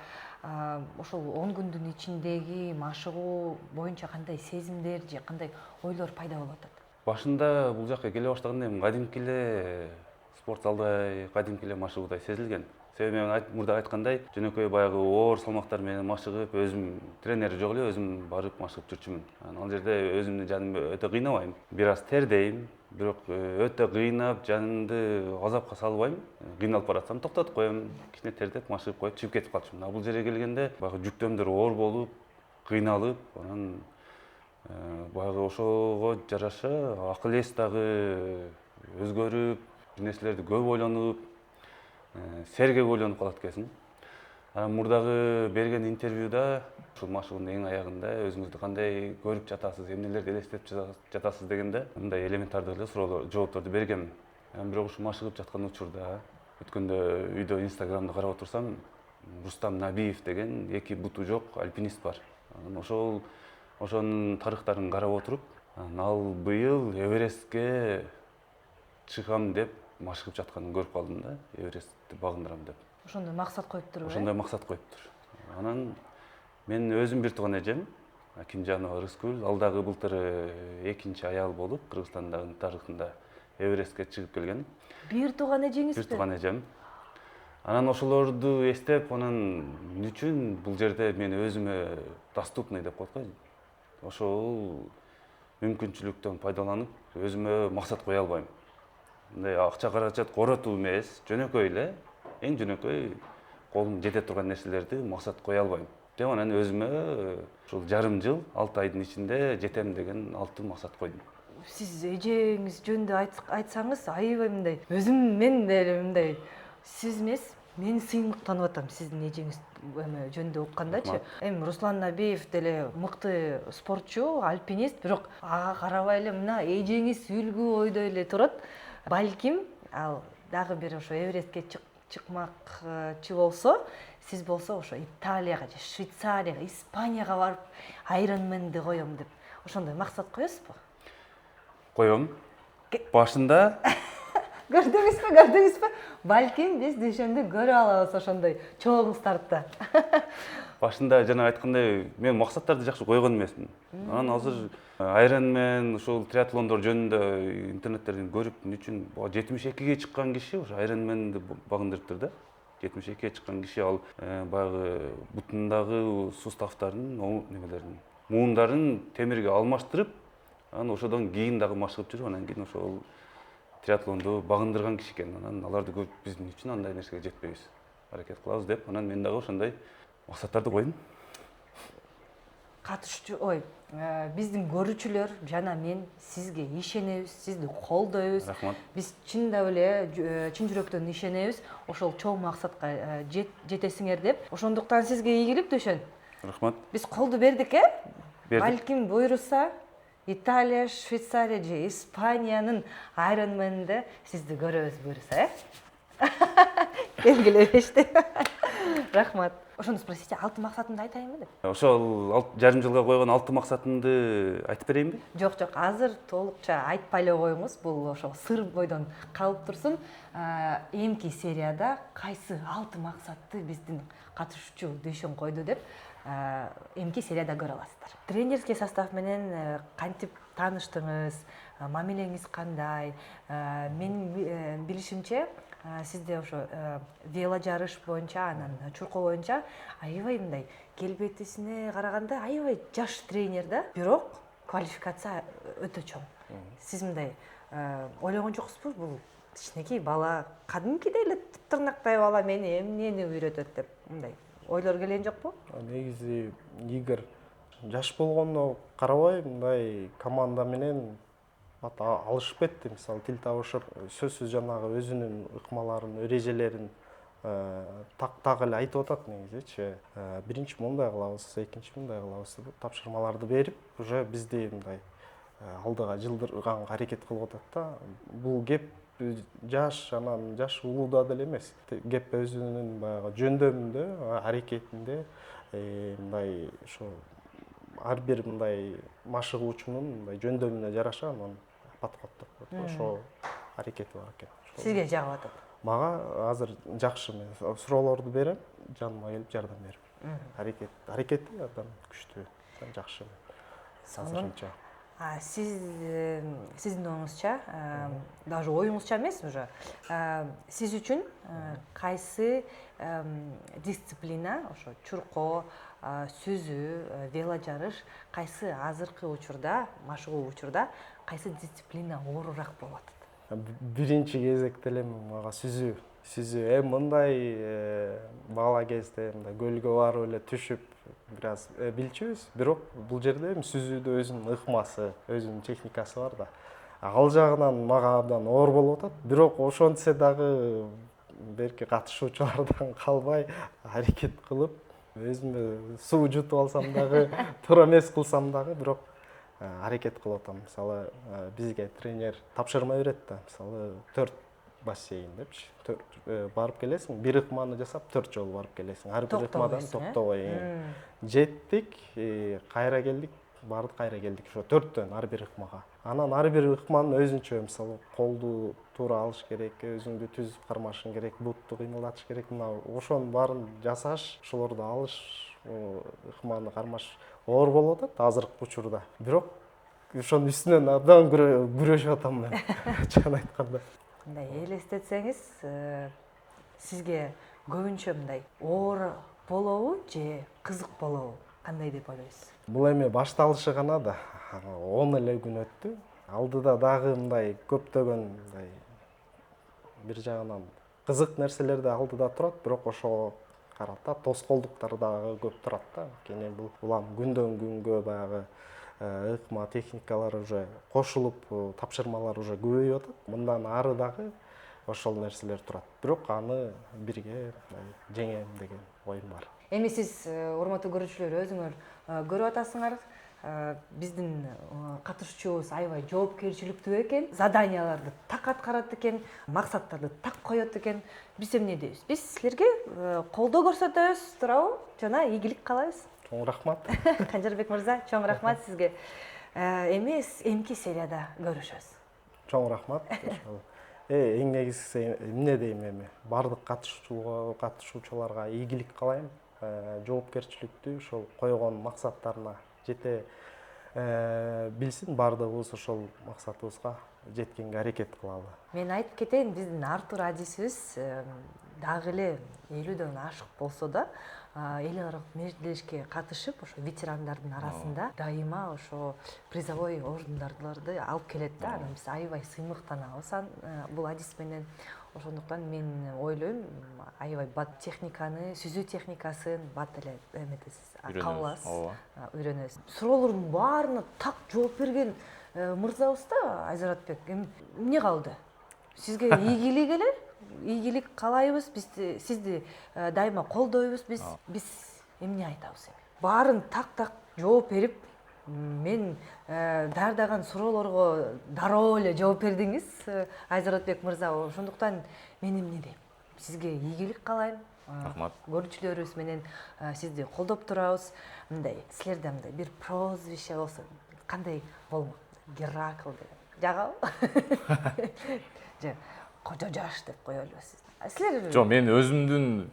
ошол 10 күндүн ичиндеги машыгуу боюнча кандай сезимдер же кандай ойлор пайда болуп атат? Башында бул жакка келе баштаганда эми кадимки эле спорт залдай, кадимки эле машыгуудай сезилген. Себеби мен мурда айткандай, жөнөкөй баягы оор салмактар менен машыгып, өзүм тренери жок эле өзүм барып машыгып жүрчүмүн. Ал жерде өзүмдү жанымды өтө кыйнабайм. Бир аз тердейм, бирок өтө кыйнап, жанымды азапка салбайм. Кыйналып баратсам токтотуп коем, кичине тердеп машыгып коюп чыгып кетип калчумун. Бул жерге келгенде баягы жүктөмдөр оор болуп, кыйналып, анан баягы ошого жараша акыл эс дагы өзгөрүп, нерселерди көп ойлонуп, сергек ойлонуп калат экенсиң. Анан мурдагы берген интервьюда ушул машыгуунун эң аягында өзүңүздү кандай көрүп жатасыз, эмнелерди элестетип жатасыз дегенде мындай элементардуу эле суроолор, жоопторду бергем. Бирок ушул машыгып жаткан учурда өткөндө үйдө Инстаграмды карап отурсам, Рустам Набиев деген эки буту жок альпинист бар. Ошонун тарыхтарын карап отуруп, ал быйыл Эверестке чыгам деп машыгып жатканын көрүп калдым да, Эверестти багындырам деп. Ошондой максат коюптур. Ошондой максат коюптур. Анан мен өзүм бир тууган эжем, Акимжанова Рыскүл, ал дагы былтыр экинчи аял болуп, Кыргызстандын тарыхында Эверестке чыгып келген. Бир тууган эжеңизби? Бир тууган эжем. Анан ошолорду эстеп, анан эмне үчүн бул жерде мен өзүмө доступный деп коет го. Ошол мүмкүнчүлүктөн пайдаланып өзүмө максат кое албайм. Мындай акча каражат коротуу эмес, жөнөкөй эле, эң жөнөкөй колум жете турган нерселерди максат кое албайм. Деп анан өзүмө ушул жарым жыл, 6 айдын ичинде жетем деген алтын максат койдум. Сиз эжеңиз жөнүндө айтсаңыз аябай мындай өзүм мен деле мындай сиз эмес мен сыймыктанып атам сиздин эжеңиз жөнүндө уккандачы. Эми Руслан Набиев деле мыкты спортчу, альпинист, бирок ага карабай эле мына эжеңиз үлгү ойдой эле турат. Балким ал дагы бир ошо Эверестке чыкмакчы болсо, сиз болсо ошо Италияга же Швейцарияга, Испанияга барып Ironman'ди коем деп ошондой максат коесузбу? Коем. Башында Көрдүңүзбү? Балким биз дүйшөмдү көрүп алабыз ошондой чоң стартта. башында жана айткандай мен максаттарды жакшы койгон эмесмин. Анан азыр Ironman ушул триатлондор жөнүндө интернеттерден көрүп үчүн 72ге чыккан киши ошо Ironman'ди багындырыптыр да. 72ге чыккан киши ал баягы бутундагы суставтарын, немелерин, муундарын темирге алмаштырып, анан ошодон кийин дагы машыгып жүрүп, анан кийин ошол триатлонду багындырган киши экен. Анан аларды көрүп биздин үчүн андай нерсеге жетпейбиз. Аракет кылабыз деп, анан мен дагы ошондой максаттарды койдум. Катышчу, биздин көрүүчүлөр жана мен сизге ишенебиз, сизди колдойбуз. Рахмат. Биз чындап эле чын жүрөктөн ишенебиз, ошол чоң максатка жетесиңер деп. Ошондуктан сизге ийгилик дөшөн. Рахмат. Биз колду бердик, Бердик. Балким буйруса, Италия, Швейцария же Испаниянын Ironman'де сизди көрөбүз буйруса, Келгиле бешти. Рахмат. Ошону спросите, 6 максатымды айтайынбы деп? Ошол жарым жылга койгон 6 максатымды айтып берейинби? Жок, азыр толукча айтпай эле коюңуз. Бул ошо сыр бойдон калып турсун. Эмки серияда кайсы 6 максатты биздин катышуучу дүйшөн койду деп эмки серияда көрө аласыздар. Тренерский состав менен кантип тааныштыңыз, мамилеңиз кандай? Менин билишимче сизде ошо вело жарыш боюнча, анан чуркоо боюнча аябай мындай келбетисине караганда аябай жаш тренер да, бирок квалификация өтө чоң. Сиз мындай ойлогон жоксузбу, бул кичинекей бала, кадимкидей эле тырнактай бала мени эмнени үйрөтөт деп мындай ойлор келген жокпу? Негизи Игорь жаш болгонуна карабай мындай команда менен алышып кетти. Мисалы тил табышып, сөзсүз жанагы өзүнүн ыкмаларын, эрежелерин так эле айтып атат негизичи. Биринчи мындай кылабыз, экинчи мындай кылабыз деп тапшырмаларды берип, уже бизди мындай алдыга жылдырганга аракет кылып атат да. Бул кеп жаш, анан жаш улууда деле эмес. Кеп өзүнүн баягы жөндөмүндө, аракетинде мындай ошо ар бир мындай машыгуучунун мындай жөндөмүнө жараша анан подходдор. Ошо аракети бар экен. Сизге жагып атат? Мага азыр жакшы, мен суроолорду берем, жаныма келип жардам берип. Аракети абдан күчтүү, жакшы. Азырынча. Сиздин оюңузча, даже оюңузча эмес уже, сиз үчүн кайсы дисциплина, ошо чуркоо, сүзүү, вело жарыш, кайсы азыркы учурда, машыгуу учурда кайсы дисциплина оорураак болуп атат? Биринчи кезекте эле мага сүзүү. Эми мындай бала кезде мындай көлгө барып эле түшүп бир аз билчүбүз, бирок бул жерде эми сүзүүдө өзүнүн ыкмасы, өзүнүн техникасы бар да. Ал жагынан мага абдан оор болуп атат, бирок ошентсе дагы берки катышуучулардан калбай аракет кылып, өзүмө суу жутуп алсам дагы, туура эмес кылсам дагы, бирок аракет кылып атам. Мисалы, бизге тренер тапшырма берет да. Мисалы, 4 бассейн депчи. Барып келесиң, бир ыкманы жасап, 4 жолу барып келесиң. Ар бир ыкмадан токтобой. Жеттик, кайра келдик, бардык кайра келдик. Ошо 4төн ар бир ыкмага. Анан ар бир ыкманын өзүнчө, мисалы, колду туура алыш керек, өзүңдү түзүп кармашың керек, бутту кыймылдатыш керек. Мына ошонун баарын жасаш, ошолорду алыш, ыкманы кармаш оор болуп атат азыркы учурда. Бирок ошонун үстүнөн абдан күрөшүп атам мен. Чын айтканда. Мындай элестетсеңиз, сизге көбүнчө мындай оор болобу же кызык болобу? Кандай деп ойлойсуз? Бул эми башталышы гана да 10 эле күн өттү. Алдыда дагы мындай көптөгөн мындай бир жагынан кызык нерселер да алдыда турат, бирок ошого карата тоскоолдуктар дагы көп турат да. Анткени бул улам күндөн күнгө баягы ыкма техникалар уже кошулуп, тапшырмалар уже көбөйүп атат. Мындан ары дагы ошол нерселер турат. Бирок аны бирге жеңем деген оюм бар. Эми сиз урматтуу көрүүчүлөр өзүңөр көрүп атасыңар. Биздин катышуучубуз аябай жоопкерчиликтүү экен. Заданияларды так аткарат экен, максаттарды так коёт экен. Биз эмне дейбиз? Биз силерге колдоо көрсөтөбүз, туурабы? Жана ийгилик каалайбыз. Чоң рахмат. Канжарбек мырза, чоң рахмат сизге. Эми эмки серияда көрүшөбүз. Чоң рахмат. Эң негизгиси эмне дейм эми? Бардык катышуучуларга ийгилик каалайм. Жоопкерчиликтүү ошол койгон максаттарына жете билсин, бардыгыбыз ошол максатыбызга жеткенге аракет кылалы. Мен айтып кетейин, биздин Артур адисибиз дагы эле 50дөн ашык болсо да, эл аралык межделешке катышып, ошо ветерандардын арасында дайыма ошо призовой ордундарды алып келет да. Анан биз аябай сыймыктанабыз бул адис менен. Ошондуктан мен ойлойм, аябай бат техниканы, сүзүү техникасын бат эле эметесиз, кабыл аласыз, үйрөнөсүз. Суроолордун баарына так жооп берген мырзабыз да, Айзаратбек. Эмне калды? Сизге ийгилик эле, ийгилик каалайбыз. Биз сизди дайыма колдойбуз. Биз эмне айтабыз эми? Баарын так жооп берип, мен даярдаган суроолорго дароо эле жооп бердиңиз, Айзаратбек мырза. Ошондуктан мен эмне дейм? Сизге ийгилик каалайм. Рахмат. Көрүүчүлөрүбүз менен сизди колдоп турабыз. Мындай силерде мындай бир прозвище болсо, кандай болмок? Геракл деген. Жагабы? Же кожо жаш деп коелубу сиз? Силер? Жок, мен өзүмдүн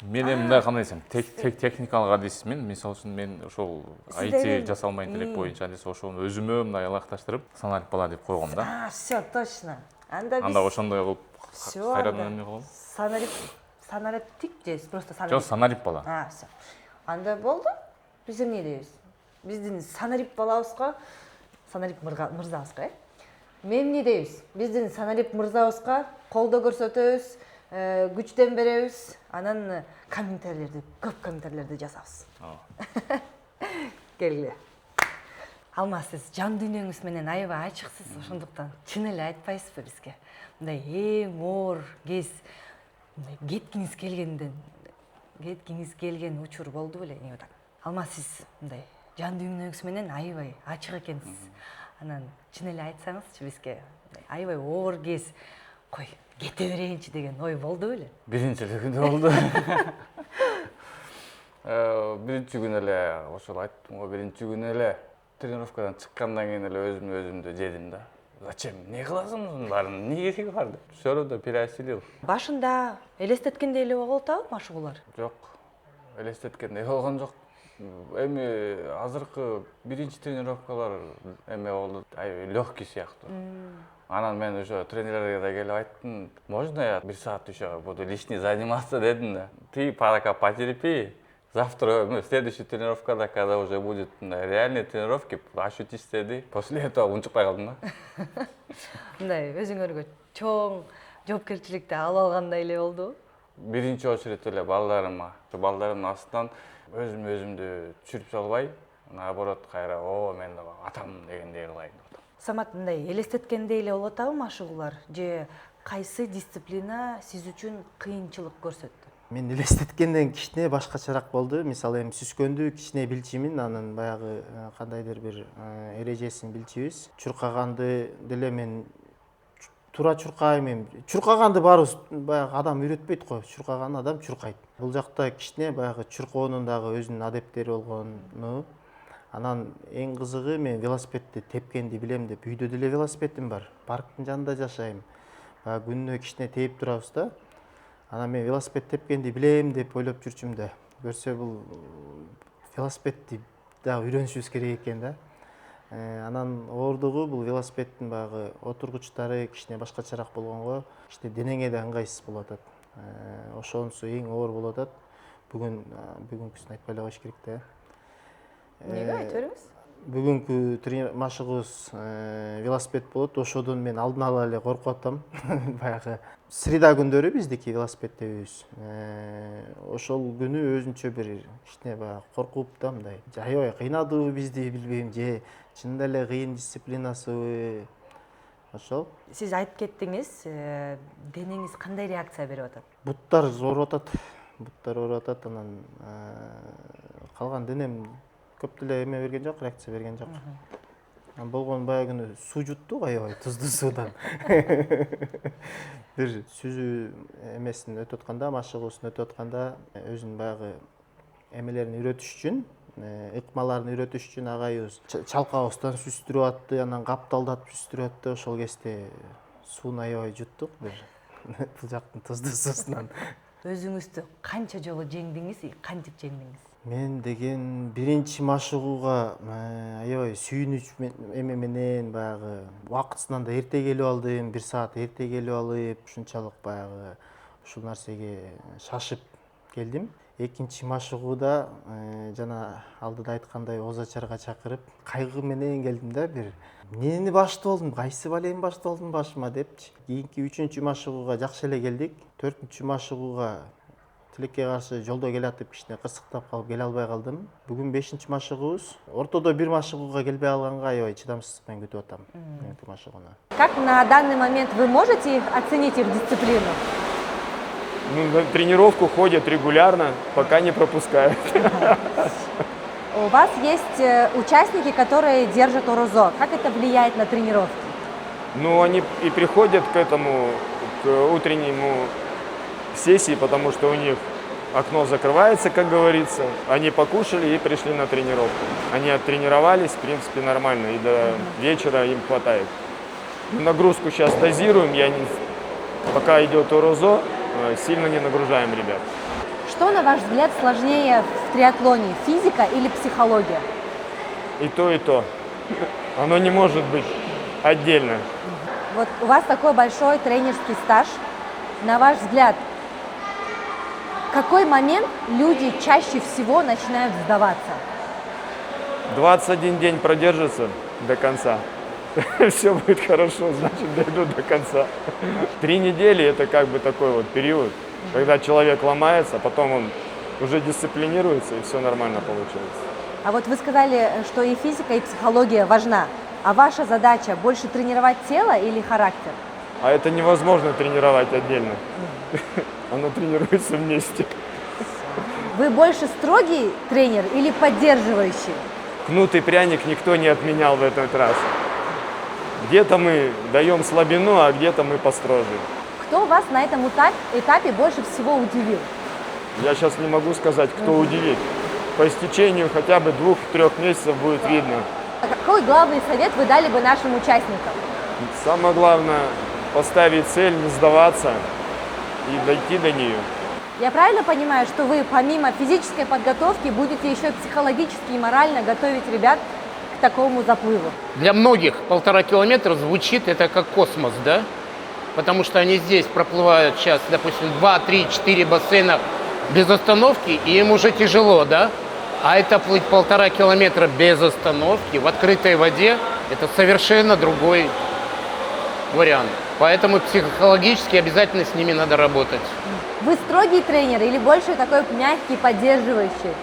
мен мындай кандай десем, техникалык адисмин. Мисалы үчүн мен ошол IT жасалма интеллект боюнча адис ошону өзүмө мындай алакташтырып, саналип бала деп койгом да. Всё, точно. Анда ошондой кылып кайрадан эмне кылабыз? Санариптик же просто санарип? Жок, санарип бала. Всё. Анда болду. Биз эмне дейбиз? Биздин санарип балабызга, санарип мырзабызга, мен эмне дейбиз? Биздин санарип мырзабызга колдоо көрсөтөбүз, күчтөн беребиз, анан көп комментарийлерди жазабыз. Келгиле. Алмаз, сиз жан дүйнөңүз менен аябай ачыксыз, ошондуктан чын эле айтпайсызбы бизге? Мындай эң оор кез кеткиңиз келген учур болду беле? Алмаз, сиз мындай жан дүйнөңүз менен аябай ачык экенсиз. Анан чын эле айтсаңызчы бизге, аябай оор кез, кой, кете берейинчи деген ой болду беле? Биринчи эле күндө болду. Биринчи күнү эле ошол айттым го, биринчи күнү эле тренировкадан чыккандан кийин эле өзүмдү жедим да. Зачем? Не кыласың мунун баарын? Эмне кереги бар деп. Всё равно переосилил. Башында элестеткендей эле болуп атабы машыгуулар? Жок. Элестеткендей болгон жок. Эми азыркы биринчи тренировкалар эме болду, легкий сыяктуу. Анан мен уже тренерлерге да келип айттым, можно я 1 саат еще буду лишний заниматься дедим да. Ты пока потерпи. Завтра, следующая тренировкада, когда уже будет реальные тренировки, ощутишь деди. После этого унчукпай калдым да. Мындай өзүңөргө чоң жоопкерчиликти алып алгандай эле болду. Биринчи очередь эле балдарымдын астынан өзүмдү түшүрүп салбай, наоборот кайра мен атам дегендей кылайын деп. Самат, мындай элестеткендей эле болуп атабы машыгуулар? Же кайсы дисциплина сиз үчүн кыйынчылык көрсөттү? Мен элестеткенден кичине башкачараак болду. Мисалы эми сүзгөндү кичине билчимин, анын баягы кандайдыр бир эрежесин билчүбүз. Чуркаганды деле мен туура чуркайм. Чуркаганды баарыбыз баягы адам үйрөтпөйт го. Чуркаган адам чуркайт. Бул жакта кичине баягы чуркоонун дагы өзүнүн адептери болгону. Анан эң кызыгы, мен велосипедди тепкенди билем деп, үйдө деле велосипедим бар. Парктын жанында жашайм. Баягы күнүнө кичине тээп турабыз да. Анан мен велосипед тепкенди билем деп ойлоп жүрчүм да. Көрсө бул велосипедди дагы үйрөнүшүбүз керек экен да. Анан оордугу бул велосипеддин баягы отургучтары кичине башкачараак болгонго, кичине денеңе да ыңгайсыз болуп атат. Ошонусу эң оор болуп атат. Бүгүнкүсүн айтпай эле коюш керек да. Эмнеге айтып бериңиз? Бүгүнкү машыгыбыз велосипед болот. Ошодон мен алдын ала эле коркуп атам. Баягы среда күндөрү биздики велосипеддебиз. Ошол күнү өзүнчө бир кичине баягы коркуп да мындай. Аябай кыйнадыбы бизди билбейм, же чынында эле кыйын дисциплинасыбы. Ошол. Сиз айтып кеттиңиз, денеңиз кандай реакция берип атат? Буттар ооруп атат. Буттар ооруп атат, анан калган денем көп деле эме берген жок, реакция берген жок. Болгон баягы күнү суу жуттук, аябай туздуу суудан. Бир сүзүү эмесин өтүп атканда, машыгуусун өтүп атканда өзүнүн баягы эмелерин үйрөтүш үчүн, ыкмаларын үйрөтүш үчүн агайыбыз чалкабыздан сүзтүрүп атты, анан капталдатып сүзтүрүп атты. Ошол кезде сууну аябай жуттук бир бул жактын туздуу суусунан. Өзүңүздү канча жолу жеңдиңиз, кантип жеңдиңиз? Мен деген биринчи машыгууга аябай сүйүнүч эме менен баягы убактысынан да эрте келип алдым, 1 саат эрте келип алып, ушунчалык баягы ушул нерсеге шашып келдим. Экинчи машыгууда жана алдыда айткандай озачарга чакырып, кайгы менен келдим да, бир эмнени баштап алдым, кайсы балем баштап алдым башыма депчи. Кийинки 3-чү машыгууга жакшы эле келдик. 4-чү машыгууга тилекке каршы жолдо келатып кичине кырсыктап калып келе албай калдым. Бүгүн 5-чи машыгуубуз. Ортодо бир машыгууга келбей алганга аябай чыдамсыздык менен күтүп атам бүгүнкү машыгууну. Как на данный момент вы можете оценить их дисциплину? Ну, на тренировку ходят регулярно, пока не пропускают. У вас есть участники, которые держат ОРУЗО. Как это влияет на тренировки? Ну, они и приходят к этому, к утреннему сессии, потому что у них окно закрывается, как говорится. Они покушали и пришли на тренировку. Они оттренировались, в принципе, нормально, и до вечера им хватает. Нагрузку сейчас дозируем, пока идет ОРУЗО, сильно не нагружаем ребят. Что, на ваш взгляд, сложнее в триатлоне, физика или психология? И то, и то. Оно не может быть отдельно. Вот у вас такой большой тренерский стаж. На ваш взгляд, в какой момент люди чаще всего начинают сдаваться? 21 день продержится до конца. Все будет хорошо, значит, дойдут до конца. 3 недели – это как бы такой вот период, когда человек ломается, потом он уже дисциплинируется, и все нормально получается. А вот вы сказали, что и физика, и психология важна. А ваша задача больше тренировать тело или характер? А это невозможно тренировать отдельно. Оно тренируется вместе. Вы больше строгий тренер или поддерживающий? Кнут и пряник никто не отменял в этот раз. Где-то мы даем слабину, а где-то мы построже. Кто вас на этом этапе больше всего удивил? Я сейчас не могу сказать, кто удивит. По истечению хотя бы 2-3 месяцев будет видно. А какой главный совет вы дали бы нашим участникам? Самое главное – поставить цель, не сдаваться и дойти до нее. Я правильно понимаю, что вы помимо физической подготовки будете еще и психологически и морально готовить ребят к такому заплыву? Для многих 1,5 километра звучит это как космос, да? Потому что они здесь проплывают сейчас, допустим, 2, 3, 4 бассейна без остановки, и им уже тяжело, да? А это плыть 1,5 километра без остановки в открытой воде, это совершенно другой вариант. Поэтому психологически обязательно с ними надо работать. Вы строгий тренер или больше такой мягкий, поддерживающий?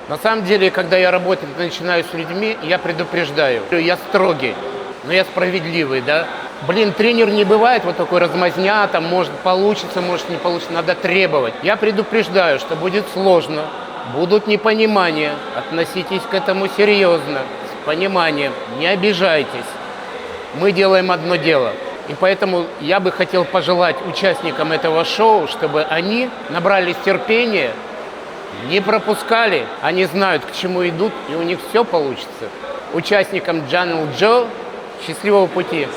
На самом деле, когда я работать начинаю с людьми, я предупреждаю. Я строгий, но я справедливый, да? Блин, тренер не бывает вот такой размазня, там может получится, может не получится, надо требовать. Я предупреждаю, что будет сложно, будут непонимания, относитесь к этому серьезно, с пониманием, не обижайтесь. Мы делаем одно дело. И поэтому я бы хотел пожелать участникам этого шоу, чтобы они набрались терпения, не пропускали, они знают, к чему идут, и у них все получится. Участникам Channel Joe счастливого пути!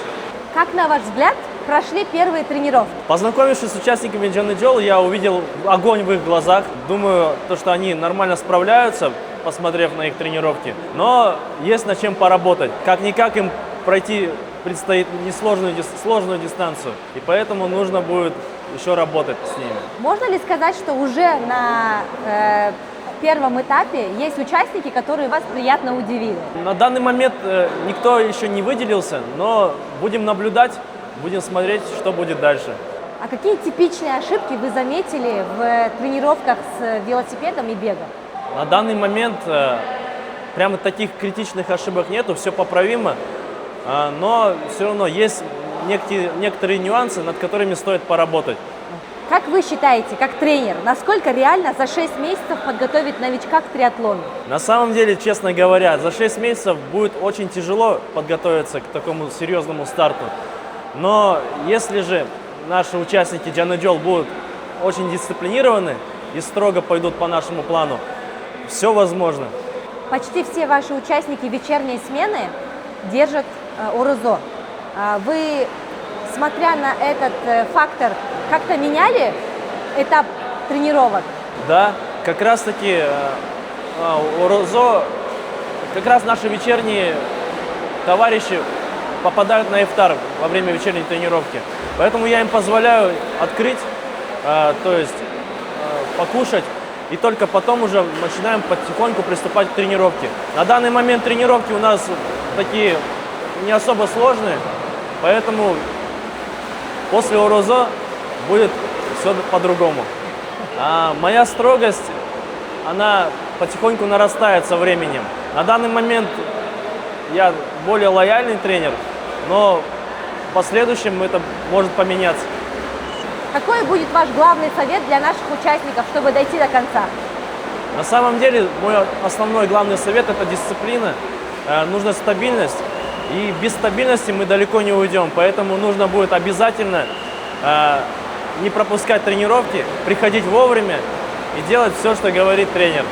Как, на ваш взгляд, прошли первые тренировки? Познакомившись с участниками Channel Joe, я увидел огонь в их глазах. Думаю, что они нормально справляются, посмотрев на их тренировки. Но есть над чем поработать. Как-никак им пройти предстоит сложную дистанцию. И поэтому нужно будет еще работать с ними. Можно ли сказать, что уже на первом этапе есть участники, которые вас приятно удивили? На данный момент никто еще не выделился, но будем наблюдать, будем смотреть, что будет дальше. А какие типичные ошибки вы заметили в тренировках с велосипедом и бегом? На данный момент прямо таких критичных ошибок нету, все поправимо, но все равно есть некоторые нюансы, над которыми стоит поработать. Как вы считаете, как тренер, насколько реально за 6 месяцев подготовить новичка к триатлону? На самом деле, честно говоря, за 6 месяцев будет очень тяжело подготовиться к такому серьезному старту. Но если же наши участники Джанеджол будут очень дисциплинированы и строго пойдут по нашему плану, все возможно. Почти все ваши участники вечерней смены держат орузо. Вы, смотря на этот фактор, как-то меняли этап тренировок? Да, как раз таки орузо, как раз наши вечерние товарищи попадают на ифтар во время вечерней тренировки. Поэтому я им позволяю открыть, то есть покушать, и только потом уже начинаем потихоньку приступать к тренировке. На данный момент тренировки у нас такие не особо сложные, поэтому после орузо будет все по-другому. А моя строгость, она потихоньку нарастает со временем. На данный момент я более лояльный тренер, но в последующем это может поменяться. Какой будет ваш главный совет для наших участников, чтобы дойти до конца? На самом деле, мой основной главный совет – это дисциплина, нужна стабильность. И без стабильности мы далеко не уйдем, поэтому нужно будет обязательно не пропускать тренировки, приходить вовремя и делать все, что говорит тренер.